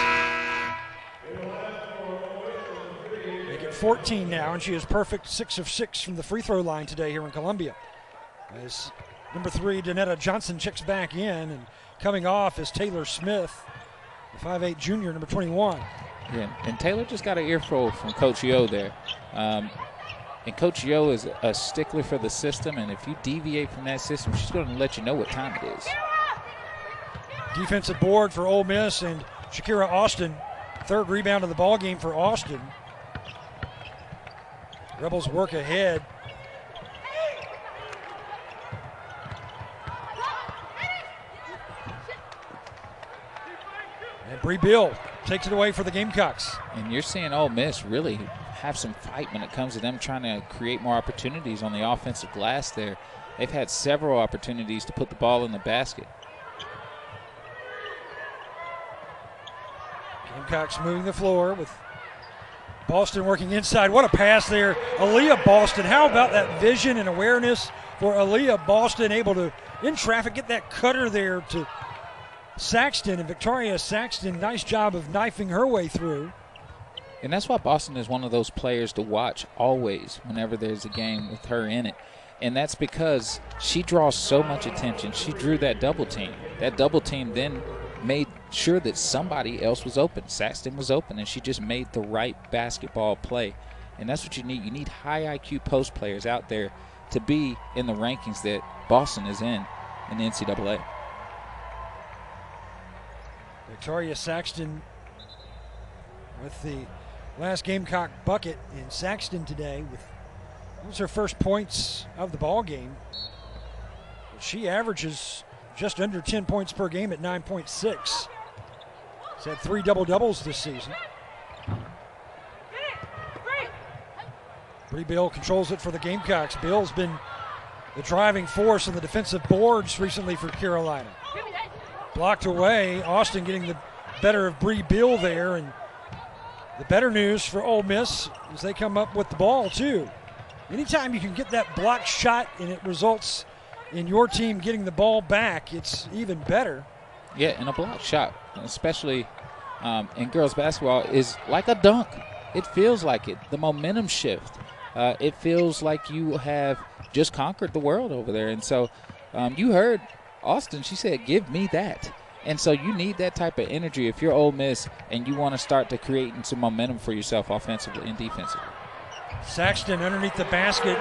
Make it 14 now, and she is perfect 6 of 6 from the free throw line today here in Columbia. As number 3, Danetta Johnson checks back in, and coming off is Taylor Smith, the 5'8" junior, number 21. Yeah, and Taylor just got an earful from Coach Yo there. And Coach Yo is a stickler for the system, and if you deviate from that system, she's going to let you know what time it is. Defensive board for Ole Miss and Shakira Austin. Third rebound of the ball game for Austin. Rebels work ahead. And Bree Bill takes it away for the Gamecocks. And you're seeing Ole Miss really have some fight when it comes to them trying to create more opportunities on the offensive glass there. They've had several opportunities to put the ball in the basket. Gamecocks moving the floor with Boston working inside. What a pass there. Aaliyah Boston. How about that vision and awareness for Aaliyah Boston, able to, in traffic, get that cutter there to Saxton. And Victoria Saxton, nice job of knifing her way through. And that's why Boston is one of those players to watch always whenever there's a game with her in it. And that's because she draws so much attention. She drew that double team. That double team then made sure that somebody else was open. Saxton was open, and she just made the right basketball play. And that's what you need. You need high IQ post players out there to be in the rankings that Boston is in the NCAA. Victoria Saxton with the last Gamecock bucket in Saxton today. That was her first points of the ball game. She averages just under 10 points per game at 9.6. She's had 3 double-doubles this season. Bree Bill controls it for the Gamecocks. Bill's been the driving force on the defensive boards recently for Carolina. Blocked away. Austin getting the better of Bree Bill there. And the better news for Ole Miss is they come up with the ball too. Anytime you can get that blocked shot and it results in your team getting the ball back, it's even better. Yeah, and a blocked shot, especially in girls basketball, is like a dunk. It feels like it. The momentum shift. It feels like you have just conquered the world over there. And so you heard Austin, she said, give me that. And so you need that type of energy if you're Ole Miss and you want to start to create some momentum for yourself offensively and defensively. Saxton underneath the basket,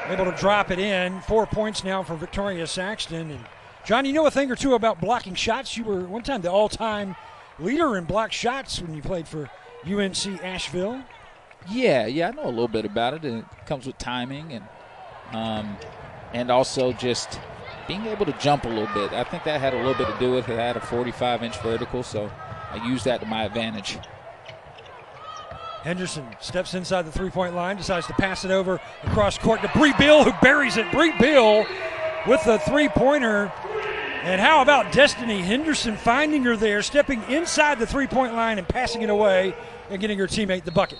able to drop it in. 4 points now for Victoria Saxton. And John, you know a thing or two about blocking shots. You were one time the all-time leader in blocked shots when you played for UNC Asheville. Yeah, I know a little bit about it, and it comes with timing and also just being able to jump a little bit. I think that had a little bit to do with it. I had a 45-inch vertical, so I used that to my advantage. Henderson steps inside the three-point line, decides to pass it over across court to Bree Bill, who buries it. Bree Bill with the three-pointer. And how about Destiny Henderson finding her there, stepping inside the three-point line and passing it away and getting her teammate the bucket.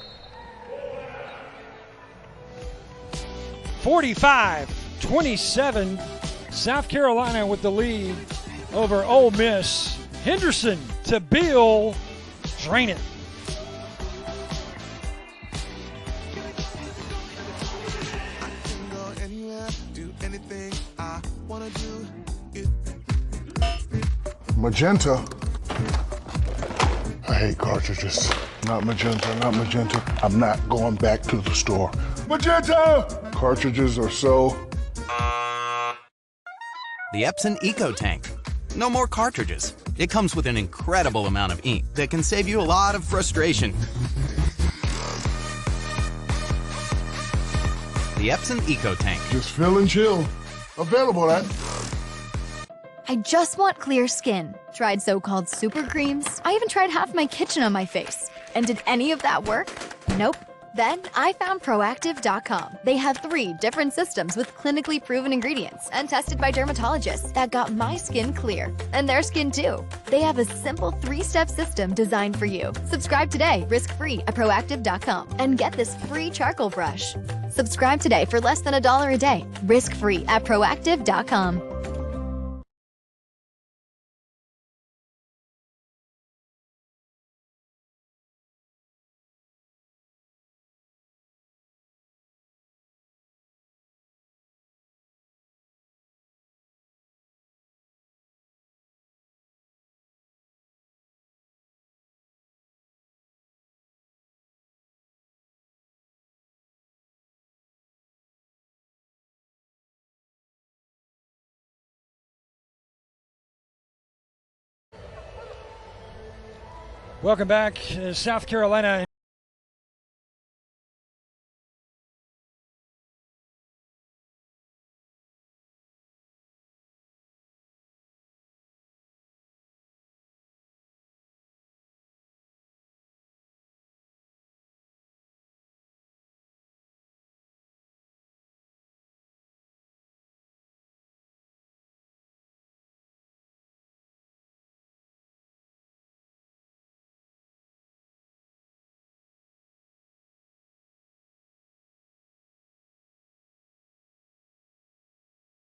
45-27, South Carolina with the lead over Ole Miss. Henderson to Bill, drain it. Magenta. I hate cartridges. Not magenta, not magenta. I'm not going back to the store. Magenta! Cartridges are so... The Epson EcoTank. No more cartridges. It comes with an incredible amount of ink that can save you a lot of frustration. The Epson EcoTank. Just fill and chill. Available at... I just want clear skin. Tried so-called super creams. I even tried half my kitchen on my face. And did any of that work? Nope. Then I found Proactiv.com. They have 3 different systems with clinically proven ingredients and tested by dermatologists that got my skin clear. And their skin too. They have a simple 3-step system designed for you. Subscribe today, risk-free at Proactiv.com and get this free charcoal brush. Subscribe today for less than $1 a day, risk-free at Proactiv.com. Welcome back, South Carolina.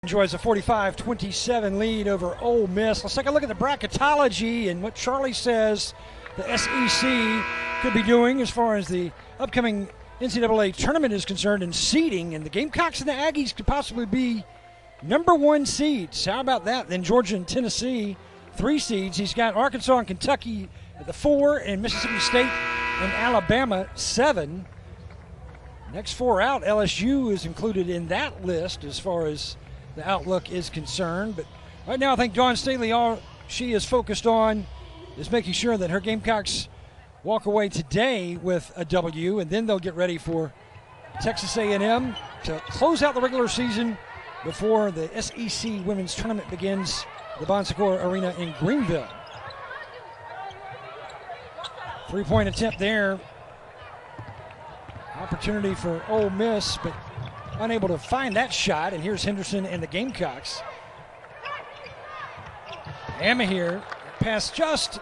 Enjoys a 45-27 lead over Ole Miss. Let's take a look at the bracketology and what Charlie says the SEC could be doing as far as the upcoming NCAA tournament is concerned and seeding. And the Gamecocks and the Aggies could possibly be #1 seeds. How about that? Then Georgia and Tennessee, 3 seeds. He's got Arkansas and Kentucky at the 4, and Mississippi State and Alabama 7. Next 4 out, LSU is included in that list as far as the outlook is concerned. But right now I think Dawn Staley, all she is focused on is making sure that her Gamecocks walk away today with a W, and then they'll get ready for Texas A&M to close out the regular season before the SEC Women's Tournament begins at the Bon Secours Arena in Greenville. 3-point attempt there. Opportunity for Ole Miss, but unable to find that shot. And here's Henderson and the Gamecocks. Emma here, pass just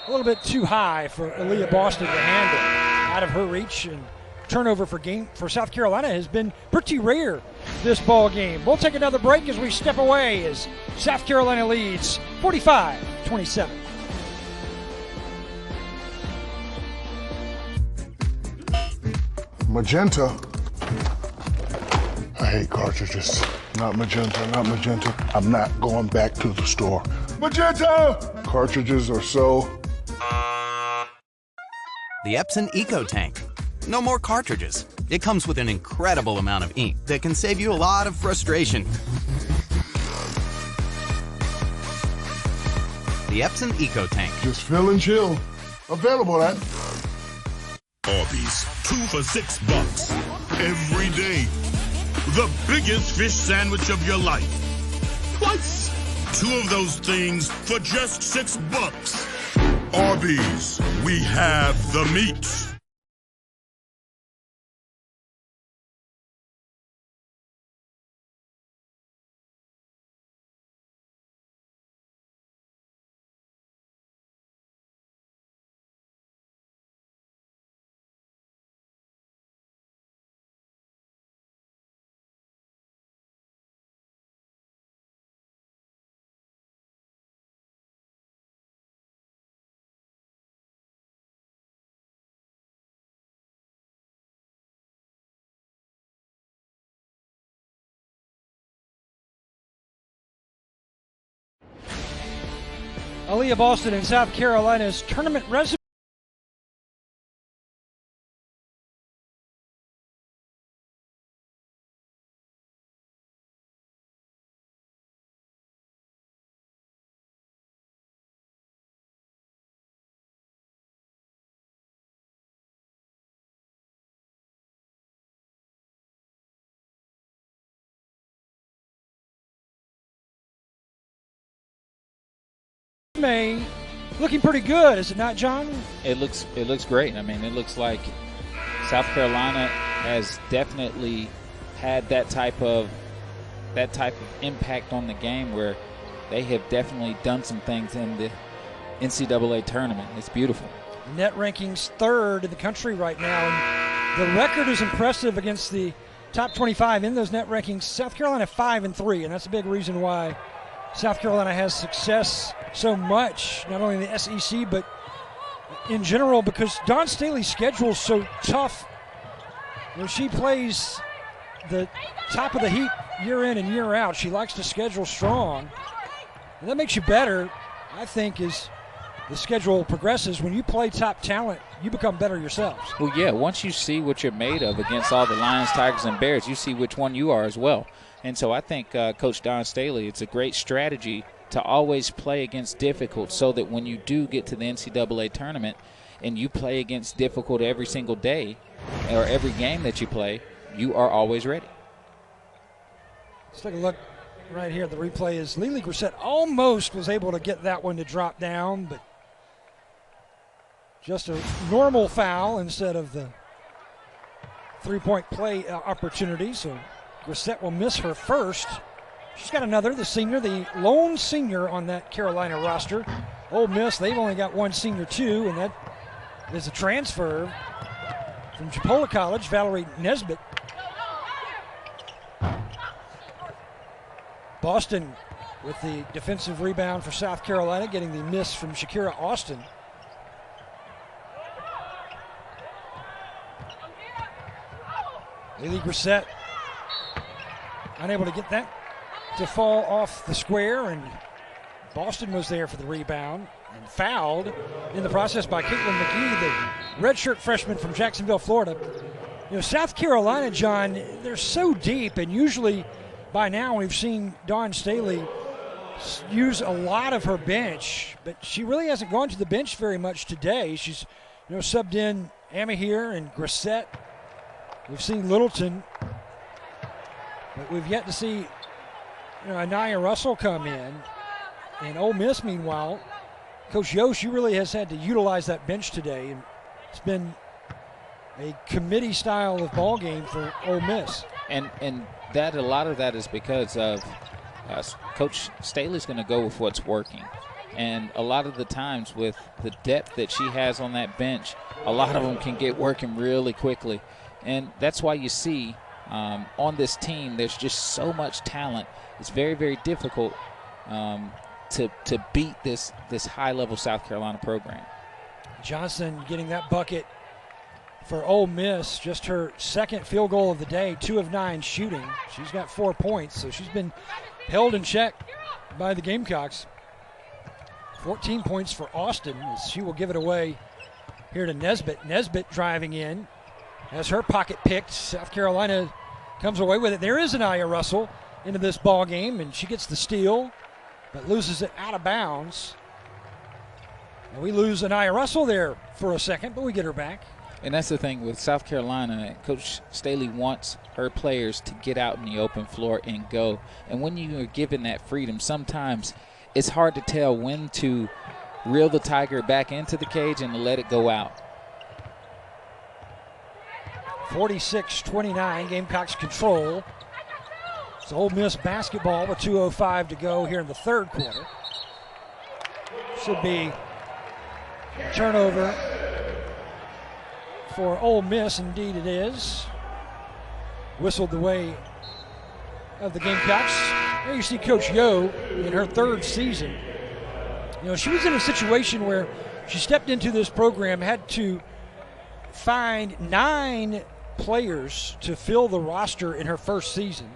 a little bit too high for Aaliyah Boston to handle. Out of her reach, and turnover for South Carolina has been pretty rare this ball game. We'll take another break as we step away as South Carolina leads 45-27. Magenta. I hate cartridges. Not magenta, not magenta. I'm not going back to the store. Magenta! Cartridges are so... The Epson 𝗀𝗍𝗃. No more cartridges. It comes with an incredible amount of ink that can save you a lot of frustration. The Epson 𝗀𝗍𝗃. Just fill and chill. Available at Arby's, 2 for $6 every day. The biggest fish sandwich of your life. Twice. 2 of those things for just $6. Arby's, we have the meat. Aaliyah Boston in South Carolina's tournament resume. Looking pretty good, is it not, John? It looks great. I mean, it looks like South Carolina has definitely had that type of impact on the game where they have definitely done some things in the NCAA tournament. It's beautiful. Net rankings 3rd in the country right now, and the record is impressive against the top 25 in those net rankings. South Carolina 5-3, and that's a big reason why South Carolina has success so much, not only in the SEC, but in general, because Dawn Staley's schedule is so tough. When she plays the top of the heap year in and year out, she likes to schedule strong. And that makes you better, I think, as the schedule progresses. When you play top talent, you become better yourselves. Well, yeah, once you see what you're made of against all the Lions, Tigers, and Bears, you see which one you are as well. And so I think Coach Dawn Staley, it's a great strategy to always play against difficult so that when you do get to the NCAA tournament and you play against difficult every single day or every game that you play, you are always ready. Let's take a look right here at the replay as 𝗲🢃 Grissett almost was able to get that one to drop down, but just a normal foul instead of the 3-point play opportunity. So Grissett will miss her first. She's got another, the senior, the lone senior on that Carolina roster. Ole Miss, they've only got one senior too, and that is a transfer from Chipola College, Valerie Nesbitt. Boston with the defensive rebound for South Carolina, getting the miss from Shakira Austin. 𝗲🢃 Grissett unable to get that to fall off the square, and Boston was there for the rebound and fouled in the process by Caitlin McGee, the redshirt freshman from Jacksonville, Florida. You know, South Carolina, John, they're so deep, and usually by now we've seen Dawn Staley use a lot of her bench, but she really hasn't gone to the bench very much today. She's subbed in Amahir and 𝗀𝗍𝗃. We've seen Littleton, but we've yet to see Anaya Russell come in. And Ole Miss, meanwhile, Coach Yo, she really has had to utilize that bench today, and it's been a committee style of ball game for Ole Miss. And that a lot of that is because of Coach Staley's going to go with what's working. And a lot of the times with the depth that she has on that bench, a lot of them can get working really quickly. And that's why you see on this team there's just so much talent. It's very, very difficult to beat this high-level South Carolina program. Johnson getting that bucket for Ole Miss, just her second field goal of the day, 2 of 9 shooting. She's got 4 points, so she's been held in check by the Gamecocks. 14 points for Austin, as she will give it away here to Nesbitt. Nesbitt driving in, has her pocket picked. South Carolina comes away with it. There is Anaya Russell into this ball game, and she gets the steal, but loses it out of bounds. And we lose Anaya Russell there for a second, but we get her back. And that's the thing with South Carolina. Coach Staley wants her players to get out in the open floor and go. And when you are given that freedom, sometimes it's hard to tell when to reel the Tiger back into the cage and to let it go out. 46-29, Gamecocks control. It's Ole Miss basketball with 2:05 to go here in the third quarter. Should be turnover for Ole Miss. Indeed it is. Whistled the way of the Gamecocks. There you see Coach Yo in her third season. She was in a situation where she stepped into this program, had to find 9 players to fill the roster in her first season.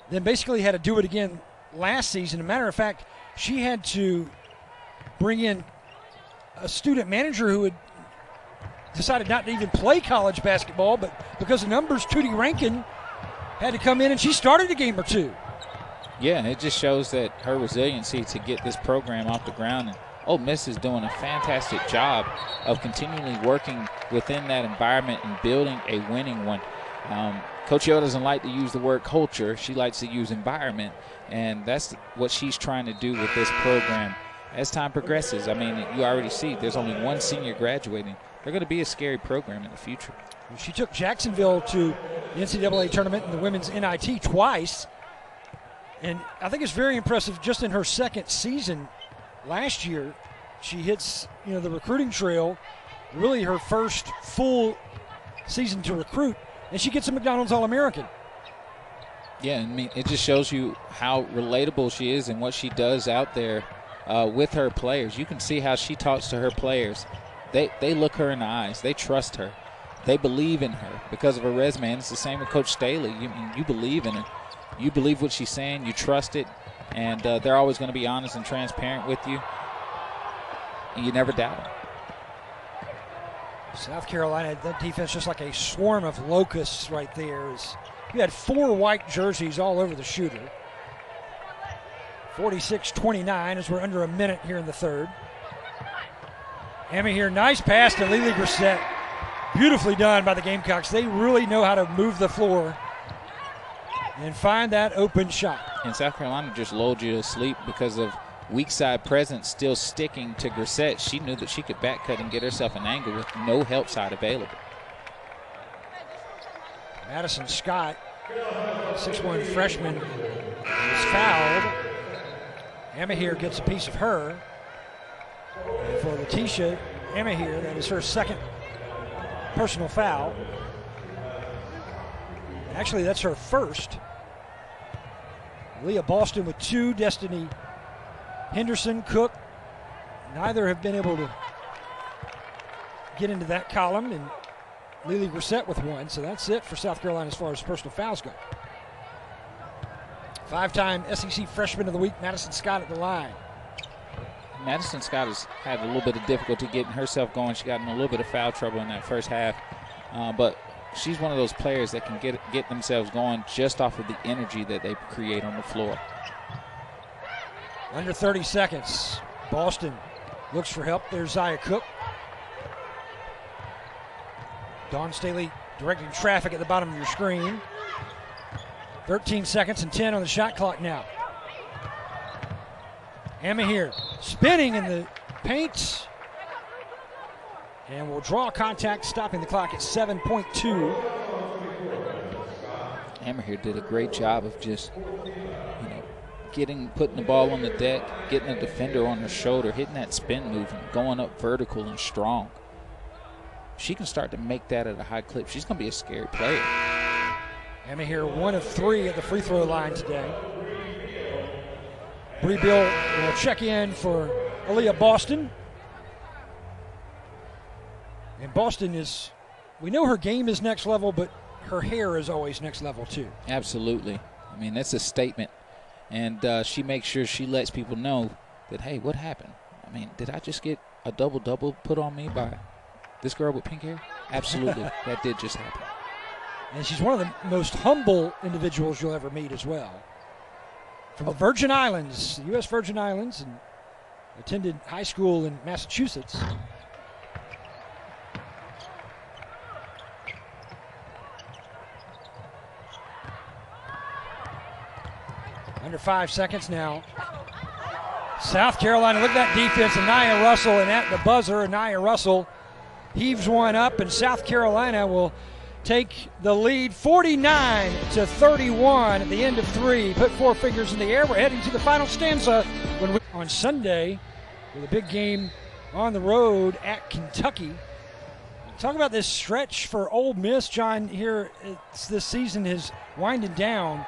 Then basically had to do it again last season. As a matter of fact, she had to bring in a student manager who had decided not to even play college basketball, but because of numbers, Tootie Rankin had to come in, and she started a game or 2. Yeah, it just shows that her resiliency to get this program off the ground. And Ole Miss is doing a fantastic job of continually working within that environment and building a winning one. Coach Yo doesn't like to use the word culture. She likes to use environment, and that's what she's trying to do with this program. As time progresses, I mean, you already see there's only 1 senior graduating. They're going to be a scary program in the future. She took Jacksonville to the NCAA tournament in the women's NIT twice. And I think it's very impressive just in her second season last year. She hits, the recruiting trail, really her first full season to recruit, and she gets a McDonald's All-American. Yeah, I mean, it just shows you how relatable she is and what she does out there with her players. You can see how she talks to her players. They look her in the eyes. They trust her. They believe in her because of her resume. And it's the same with Coach Staley. You believe in her. You believe what she's saying. You trust it. And they're always going to be honest and transparent with you. And you never doubt them. South Carolina, that defense just like a swarm of locusts right there. You had 4 white jerseys all over the shooter. 46-29 as we're under a minute here in the third. Amahir, nice pass to 𝗲𝗲𝗀𝗍𝗃. Beautifully done by the Gamecocks. They really know how to move the floor and find that open shot. And South Carolina just lulled you to sleep because of weak side presence still sticking to 𝗀𝗍𝗃. She knew that she could back cut and get herself an angle with no help side available. Madison Scott, 6'1" freshman, is fouled. Amahir gets a piece of her. And for Letitia Amahir, that is her second personal foul. Actually, that's her first. Leah Boston with 2, Destiny Henderson, Cook. Neither have been able to get into that column, and 𝗲𝗲𝗀𝗍𝗃 with 1. So that's it for South Carolina as far as personal fouls go. 5-time SEC Freshman of the Week, Madison Scott at the line. Madison Scott has had a little bit of difficulty getting herself going. She got in a little bit of foul trouble in that first half. But she's one of those players that can get themselves going just off of the energy that they create on the floor. Under 30 seconds. Boston looks for help. There's Zia Cook. Dawn Staley directing traffic at the bottom of your screen. 13 seconds and 10 on the shot clock now. Emma here, spinning in the paint. And will draw contact, stopping the clock at 7.2. Emma here did a great job of just, putting the ball on the deck, getting a defender on her shoulder, hitting that spin move, and going up vertical and strong. She can start to make that at a high clip. She's going to be a scary player. Emma here, 1 of 3 at the free throw line today. 𝗿𝗲𝗱𝘆 will check in for Aaliyah Boston. And Boston is, we know her game is next level, but her hair is always next level too. Absolutely. I mean, that's a statement. And she makes sure she lets people know that, hey, what happened? I mean, did I just get a double-double put on me by this girl with pink hair? Absolutely. That did just happen. And she's one of the most humble individuals you'll ever meet as well. From the Virgin Islands, the U.S. Virgin Islands, and attended high school in Massachusetts. Under 5 seconds now. South Carolina, look at that defense. Anaya Russell, and at the buzzer, Anaya Russell heaves one up, and South Carolina will take the lead 49-31 at the end of 3. Put 4 fingers in the air. We're heading to the final stanza on Sunday with a big game on the road at Kentucky. Talk about this stretch for Ole Miss, John, here this season is winding down.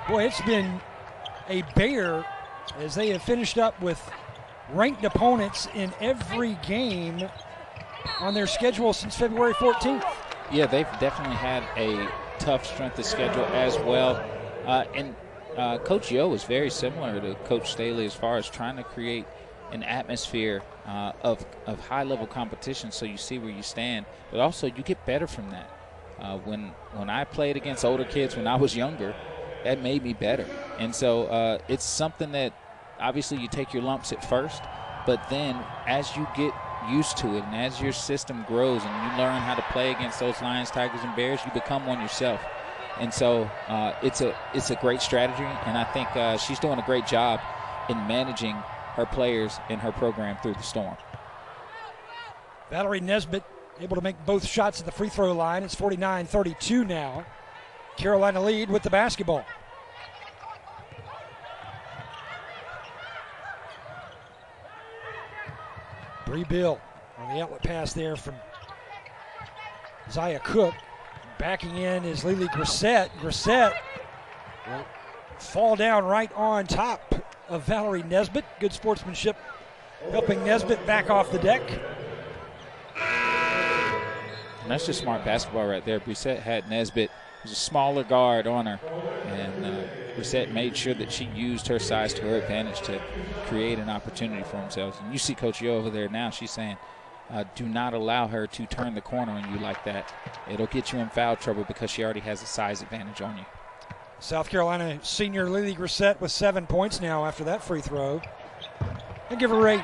Boy, it's been a bear as they have finished up with ranked opponents in every game on their schedule since February 14th. Yeah, they've definitely had a tough strength of schedule as well. And Coach Yo is very similar to Coach Staley as far as trying to create an atmosphere of high-level competition so you see where you stand, but also you get better from that. When I played against older kids when I was younger, that made me better. And so it's something that obviously you take your lumps at first, but then as you get used to it and as your system grows and you learn how to play against those Lions, Tigers, and Bears, you become one yourself. And so it's a great strategy, and I think she's doing a great job in managing her players and her program through the storm. Valerie Nesbitt able to make both shots at the free throw line. It's 49-32 now. Carolina lead with the basketball. 𝗿𝗲𝗱𝘆 on the outlet pass there from Zaya Cook. Backing in is Lily Grissett. Grissett will fall down right on top of Valerie Nesbitt. Good sportsmanship helping Nesbitt back off the deck. And that's just smart basketball right there. Grissett had Nesbitt, who's a smaller guard, on her, and Grissett made sure that she used her size to her advantage to create an opportunity for themselves. And you see Coach Yo over there now. She's saying, do not allow her to turn the corner on you like that. It'll get you in foul trouble because she already has a size advantage on you. South Carolina senior Lily Grissett with 7 points now after that free throw. And give her 8.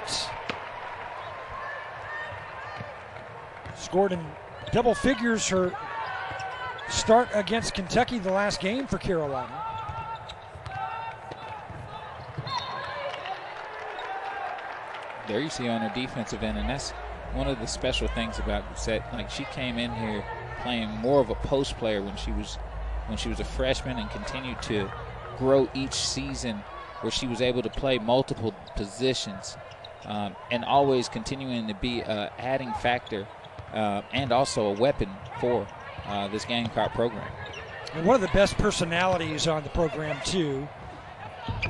Scored in double figures her start against Kentucky, the last game for Carolina. There you see on her defensive end, and that's one of the special things about Grissett. Like, she came in here playing more of a post player when she was a freshman, and continued to grow each season where she was able to play multiple positions, and always continuing to be an adding factor and also a weapon for this Gamecock program. And one of the best personalities on the program too.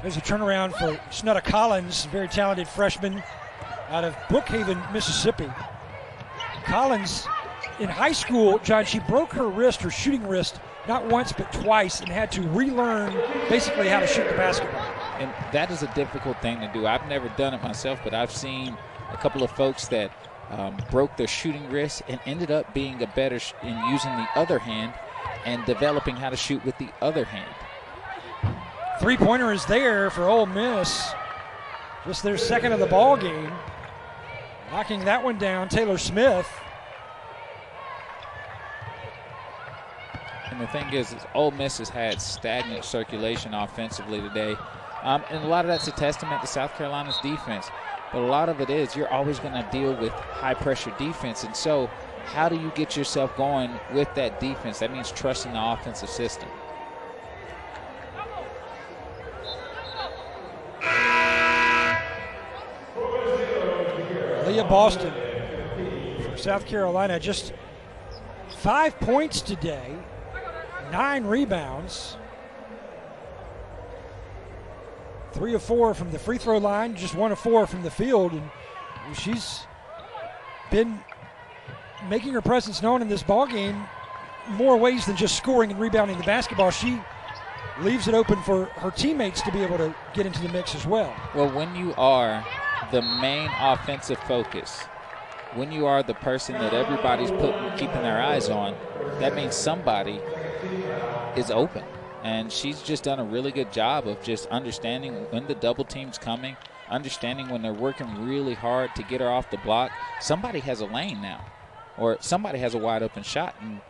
There's a turnaround for 𝗀𝗏 Collins, very talented freshman out of Brookhaven, Mississippi. Collins, in high school, John, she broke her wrist, her shooting wrist, not once but twice, and had to relearn basically how to shoot the basketball. And that is a difficult thing to do. I've never done it myself, but I've seen a couple of folks that broke their shooting wrist and ended up being a better in using the other hand and developing how to shoot with the other hand. Three-pointer is there for Ole Miss. Just their second of the ball game. Knocking that one down, Taylor Smith. And the thing is Ole Miss has had stagnant circulation offensively today. And a lot of that's a testament to South Carolina's defense. But a lot of it is you're always going to deal with high-pressure defense. And so how do you get yourself going with that defense? That means trusting the offensive system. Leah Boston from South Carolina, just 5 points today, 9 rebounds, 3 of 4 from the free throw line, just 1 of 4 from the field, and she's been making her presence known in this ball game more ways than just scoring and rebounding the basketball. She leaves it open for her teammates to be able to get into the mix as well. Well, when you are the main offensive focus, when you are the person that everybody's keeping their eyes on, that means somebody is open. And she's just done a really good job of just understanding when the double team's coming, understanding when they're working really hard to get her off the block. Somebody has a lane now, or somebody has a wide open shot, and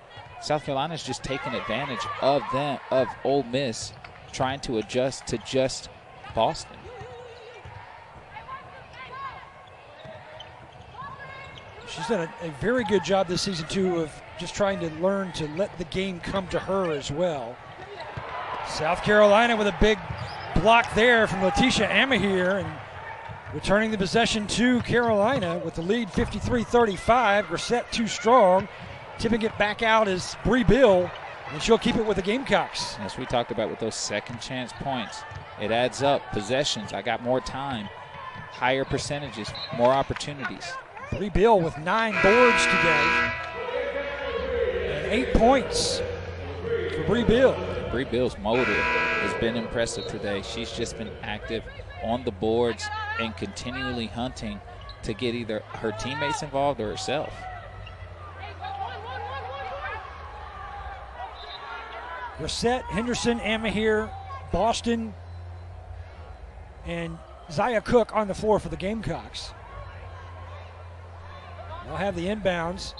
South Carolina's just taking advantage of them, of Ole Miss trying to adjust to just Boston. She's done a very good job this season, too, of just trying to learn to let the game come to her as well. South Carolina with a big block there from Letitia Amahir, and returning the possession to Carolina with the lead 53-35. Grissett too strong. Tipping it back out is Bree Bill, and she'll keep it with the Gamecocks. As we talked about with those second chance points, it adds up. Possessions, I got more time, higher percentages, more opportunities. Bree Bill with 9 boards today and 8 points for Bree Bill. Bree Bill's motor has been impressive today. She's just been active on the boards and continually hunting to get either her teammates involved or herself. Grissett, Henderson, Amahir, Boston, and Zaya Cook on the floor for the Gamecocks. They'll have the inbounds.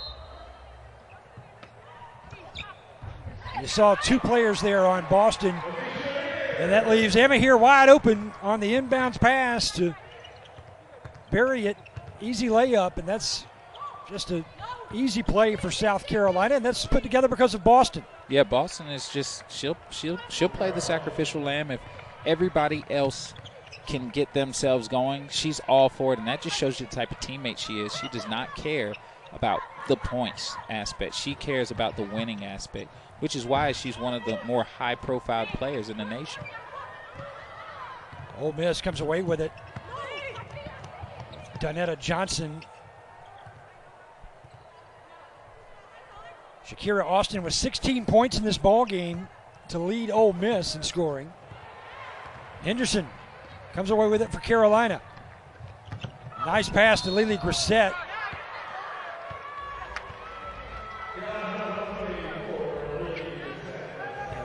You saw 2 players there on Boston, and that leaves Amahir wide open on the inbounds pass to bury it. Easy layup, and that's just an easy play for South Carolina, and that's put together because of Boston. Yeah, Boston is just, she'll play the sacrificial lamb. If everybody else can get themselves going, she's all for it, and that just shows you the type of teammate she is. She does not care about the points aspect. She cares about the winning aspect, which is why she's one of the more high-profile players in the nation. Ole Miss comes away with it. Donetta Johnson. Shakira Austin with 16 points in this ball game to lead Ole Miss in scoring. Henderson comes away with it for Carolina. Nice pass to Lily Grissett.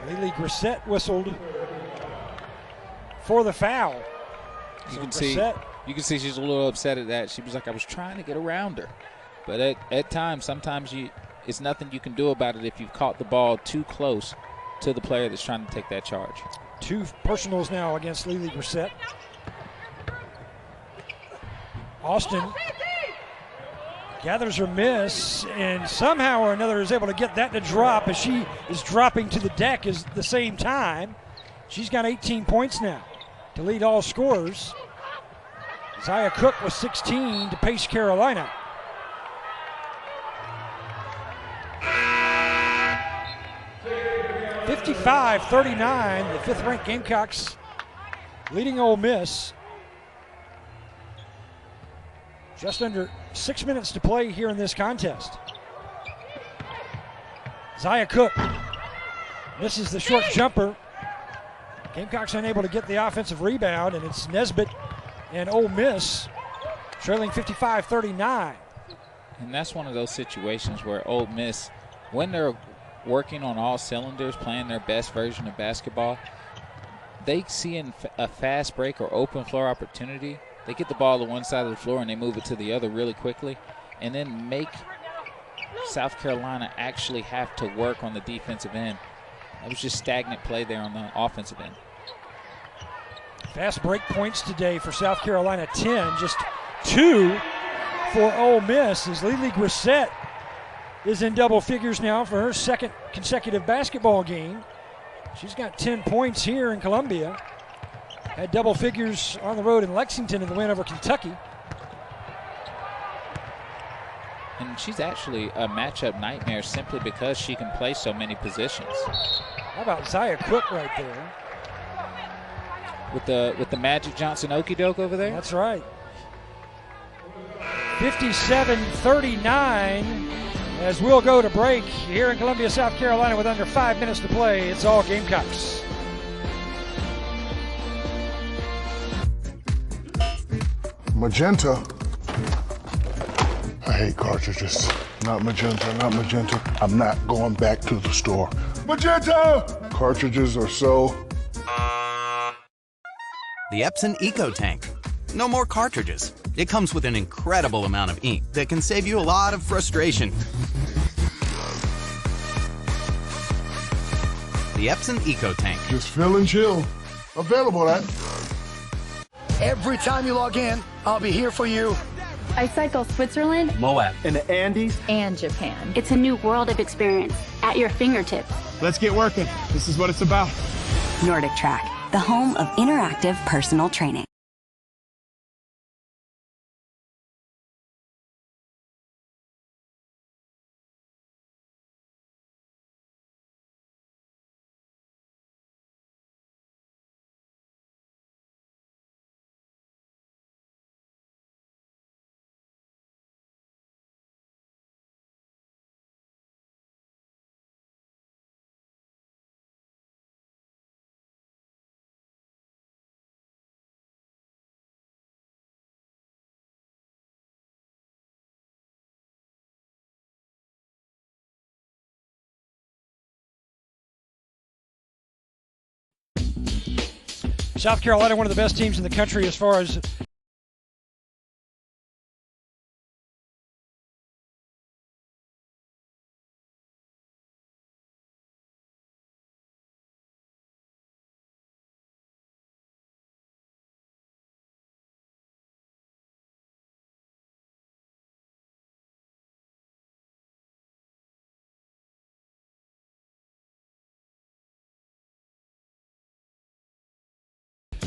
Lily Grissett whistled for the foul. You can see she's a little upset at that. She was like, I was trying to get around her. But at times, sometimes it's nothing you can do about it if you've caught the ball too close to the player that's trying to take that charge. 2 personals now against Lily Grissett. Austin gathers her miss, and somehow or another is able to get that to drop as she is dropping to the deck at the same time. She's got 18 points now to lead all scorers. Zaya Cook with 16 to pace Carolina. (55-39), the 5th-ranked Gamecocks leading Ole Miss. Just under 6 minutes to play here in this contest. Zaya Cook misses the short jumper. Gamecocks unable to get the offensive rebound, and it's Nesbitt and Ole Miss trailing 55-39. And that's one of those situations where Ole Miss, when they're working on all cylinders, playing their best version of basketball, they see a fast break or open floor opportunity, they get the ball to one side of the floor and they move it to the other really quickly, and then make South Carolina actually have to work on the defensive end. It was just stagnant play there on the offensive end. Fast break points today for South Carolina, 10, just 2 for Ole Miss as 𝗿𝗲𝗱𝗆𝘆 is in double figures now for her second consecutive basketball game. She's got 10 points here in Columbia. Had double figures on the road in Lexington in the win over Kentucky. And she's actually a matchup nightmare simply because she can play so many positions. How about Zia Cook right there? With the Magic Johnson okey doke over there? That's right. 57-39 as we'll go to break here in Columbia, South Carolina with under 5 minutes to play. It's all Gamecocks. Magenta. I hate cartridges. Not magenta, not magenta. I'm not going back to the store. Magenta! Cartridges are so... The Epson 𝗀𝗀𝗱𝗆. No more cartridges. It comes with an incredible amount of ink that can save you a lot of frustration. The Epson 𝗀𝗀𝗆𝗆. Just fill and chill. Available at... Every time you log in, I'll be here for you. I cycle Switzerland, Moab, in the Andes, and Japan. It's a new world of experience at your fingertips. Let's get working. This is what it's about. Nordic Track, the home of interactive personal training. South Carolina, one of the best teams in the country as far as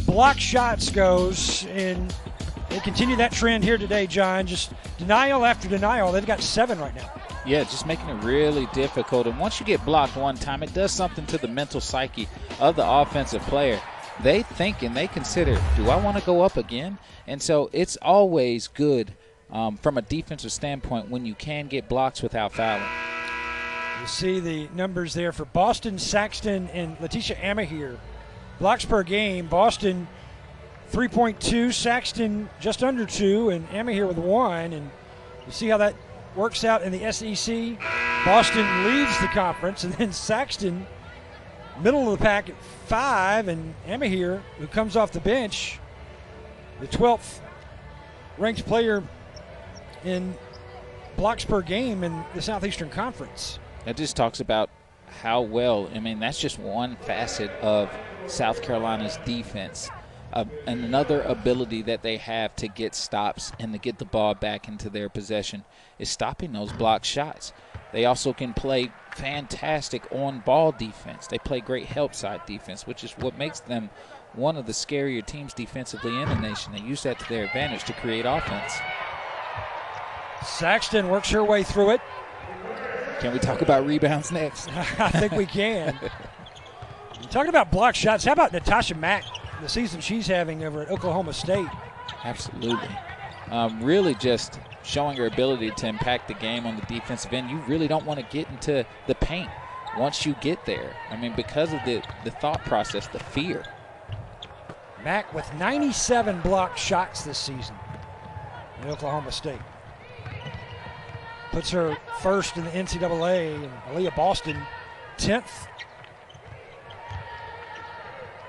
block shots goes, and they continue that trend here today, John. Just denial after denial. They've got 7 right now. Yeah, just making it really difficult. And once you get blocked one time, it does something to the mental psyche of the offensive player. They think and they consider, do I want to go up again? And so it's always good from a defensive standpoint when you can get blocks without fouling. You see the numbers there for Boston, Saxton, and Letitia Amahir. Blocks per game, Boston 3.2, Saxton just under 2, and Amahir with 1. And you see how that works out in the SEC. Boston leads the conference, and then Saxton, middle of the pack at 5, and Amahir, who comes off the bench, the 12th ranked player in blocks per game in the Southeastern Conference. That just talks about how well, I mean, that's just one facet of South Carolina's defense. Another ability that they have to get stops and to get the ball back into their possession is stopping those block shots. They also can play fantastic on-ball defense. They play great help side defense, which is what makes them one of the scarier teams defensively in the nation. They use that to their advantage to create offense. Saxton works her way through it. Can we talk about rebounds next? I think we can. Talking about block shots, how about Natasha Mack, the season she's having over at Oklahoma State? Absolutely. Really just showing her ability to impact the game on the defensive end. You really don't want to get into the paint once you get there. I mean, because of the thought process, the fear. Mack with 97 block shots this season at Oklahoma State. Puts her first in the NCAA, and Aaliyah Boston 10th.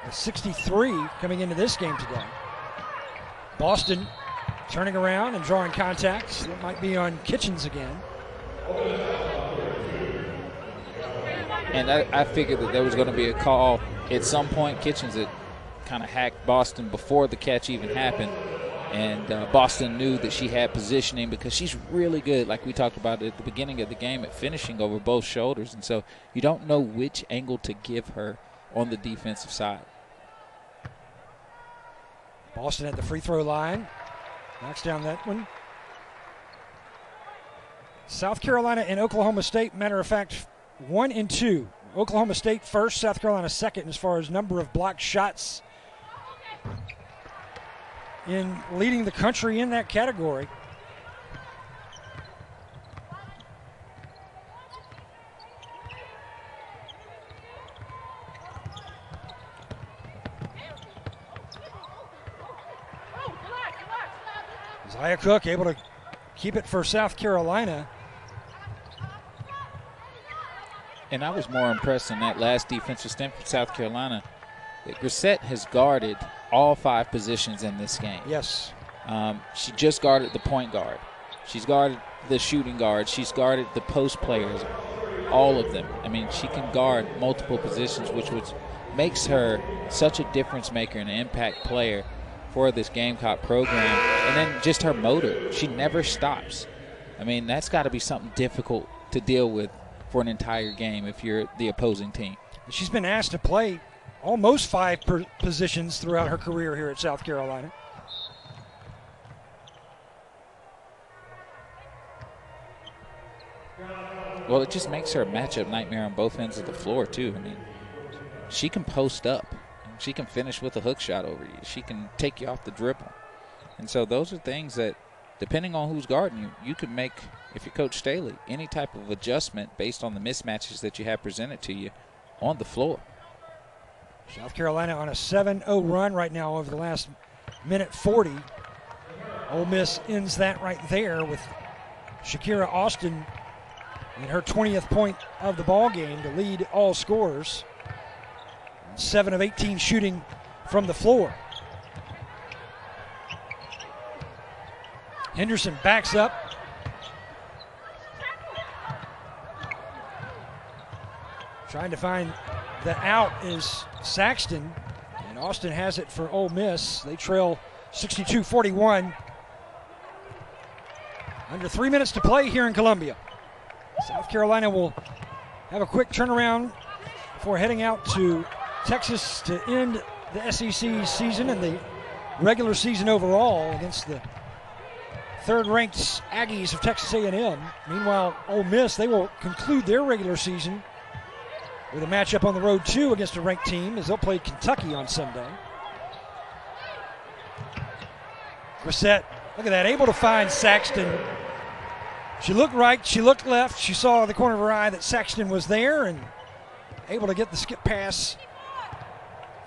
63 coming into this game today. Boston turning around and drawing contacts. That might be on Kitchens again. And I figured that there was going to be a call at some point. Kitchens had kind of hacked Boston before the catch even happened. And Boston knew that she had positioning because she's really good, like we talked about at the beginning of the game, at finishing over both shoulders. And so you don't know which angle to give her on the defensive side. Boston at the free throw line. Knocks down that one. South Carolina and Oklahoma State, matter of fact, 1 and 2. Oklahoma State first, South Carolina second as far as number of blocked shots in leading the country in that category. Zia Cook able to keep it for South Carolina. And I was more impressed in that last defensive stint for South Carolina that 𝗀𝗏𝗱𝘆 has guarded all 5 positions in this game. Yes. She just guarded the point guard. She's guarded the shooting guard. She's guarded the post players, all of them. I mean, she can guard multiple positions, which makes her such a difference maker and an impact player for this Gamecock program. And then just her motor. She never stops. I mean, that's got to be something difficult to deal with for an entire game if you're the opposing team. She's been asked to play almost 5 positions throughout her career here at South Carolina. Well, it just makes her a matchup nightmare on both ends of the floor, too. I mean, she can post up. She can finish with a hook shot over you. She can take you off the dribble. And so those are things that, depending on who's guarding you, you can make, if you're Coach Staley, any type of adjustment based on the mismatches that you have presented to you on the floor. South Carolina on a 7-0 run right now over the last minute 40. Ole Miss ends that right there with Shakira Austin in her 20th point of the ball game to lead all scorers. 7 of 18 shooting from the floor. Henderson backs up. Trying to find the out is Saxton, and Austin has it for Ole Miss. They trail 62-41. Under 3 minutes to play here in Columbia. South Carolina will have a quick turnaround before heading out to Texas to end the SEC season and the regular season overall against the third-ranked Aggies of Texas A&M. Meanwhile, Ole Miss, they will conclude their regular season with a matchup on the road, too, against a ranked team as they'll play Kentucky on Sunday. 𝗀𝗏𝗱𝘆, look at that, able to find Saxton. She looked right, she looked left. She saw the corner of her eye that Saxton was there and able to get the skip pass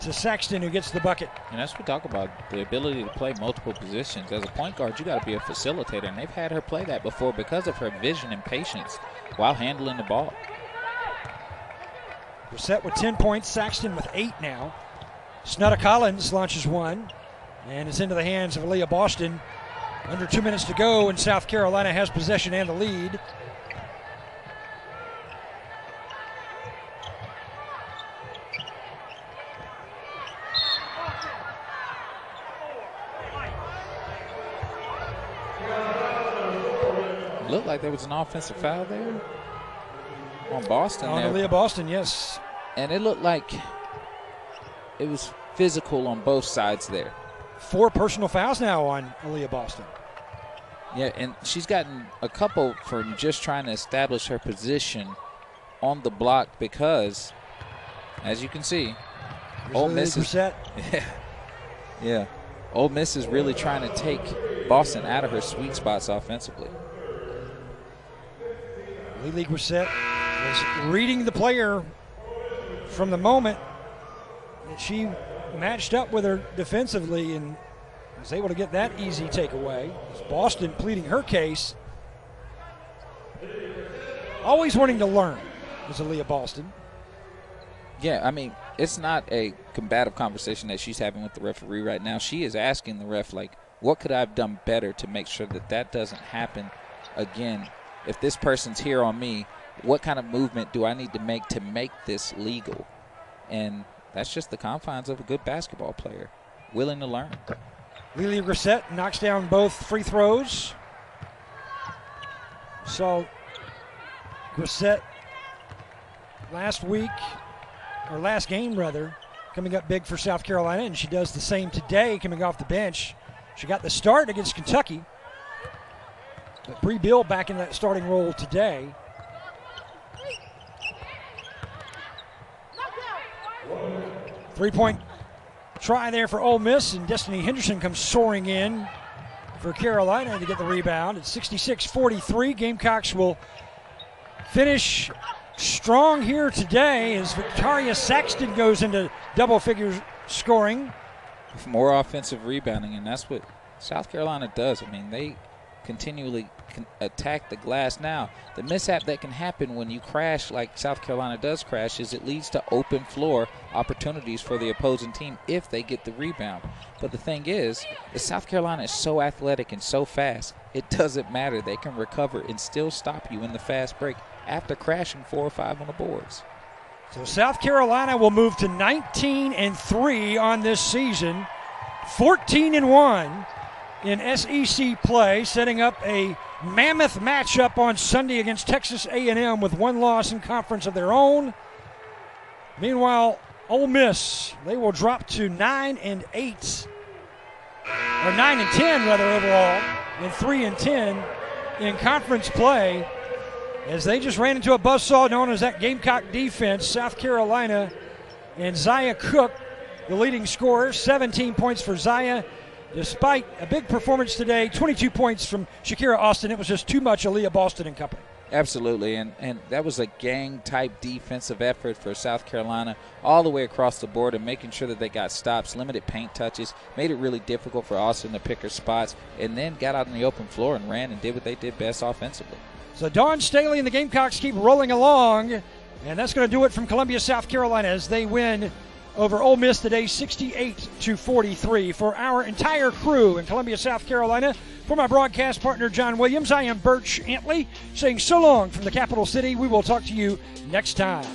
to Saxton, who gets the bucket. And that's what we talk about, the ability to play multiple positions. As a point guard, you got to be a facilitator, and they've had her play that before because of her vision and patience while handling the ball. 𝗀𝗏𝗱𝘆 with 10 points, Saxton with 8 now. Snutta Collins launches one, and it's into the hands of Aaliyah Boston. Under 2 minutes to go, and South Carolina has possession and the lead. Looked like there was an offensive foul there on Boston. On Aaliyah Boston, yes. And it looked like it was physical on both sides there. 4 personal fouls now on Aaliyah Boston. Yeah, and she's gotten a couple for just trying to establish her position on the block because, as you can see, Ole Miss is, yeah, Ole Miss is really trying to take Boston out of her sweet spots offensively. Lily 𝗀𝗏𝗱𝘆 was reading the player from the moment that she matched up with her defensively and was able to get that easy takeaway. Boston pleading her case. Always wanting to learn is Aaliyah Boston. Yeah, I mean, it's not a combative conversation that she's having with the referee right now. She is asking the ref, like, what could I have done better to make sure that that doesn't happen again? If this person's here on me, what kind of movement do I need to make this legal? And that's just the confines of a good basketball player, willing to learn. Lily Grissett knocks down both free throws. So Grissett last game rather, coming up big for South Carolina, and she does the same today coming off the bench. She got the start against Kentucky, but Bree Bill back in that starting role today. Three-point try there for Ole Miss, and Destiny Henderson comes soaring in for Carolina to get the rebound. It's 66-43. Gamecocks will finish strong here today as Victoria Saxton goes into double figures scoring. More offensive rebounding, and that's what South Carolina does. I mean, they continually attack the glass. Now, the mishap that can happen when you crash like South Carolina does crash is it leads to open floor opportunities for the opposing team if they get the rebound. But the thing is South Carolina is so athletic and so fast, it doesn't matter. They can recover and still stop you in the fast break after crashing 4 or 5 on the boards. So South Carolina will move to 19-3 on this season, 14-1 in SEC play, setting up a mammoth matchup on Sunday against Texas A&M with one loss in conference of their own. Meanwhile, Ole Miss, they will drop to 9-8, or 9-10 rather overall, and 3-10 in conference play, as they just ran into a buzzsaw known as that Gamecock defense. South Carolina and Zaya Cook, the leading scorer, 17 points for Zaya. Despite a big performance today, 22 points from Shakira Austin, it was just too much Aaliyah Boston and company. Absolutely, and that was a gang-type defensive effort for South Carolina all the way across the board, and making sure that they got stops, limited paint touches, made it really difficult for Austin to pick her spots, and then got out on the open floor and ran and did what they did best offensively. So Dawn Staley and the Gamecocks keep rolling along, and that's going to do it from Columbia, South Carolina, as they win over Ole Miss today, 68-43. For our entire crew in Columbia, South Carolina, for my broadcast partner, John Williams, I am Birch Antley, saying so long from the capital city. We will talk to you next time.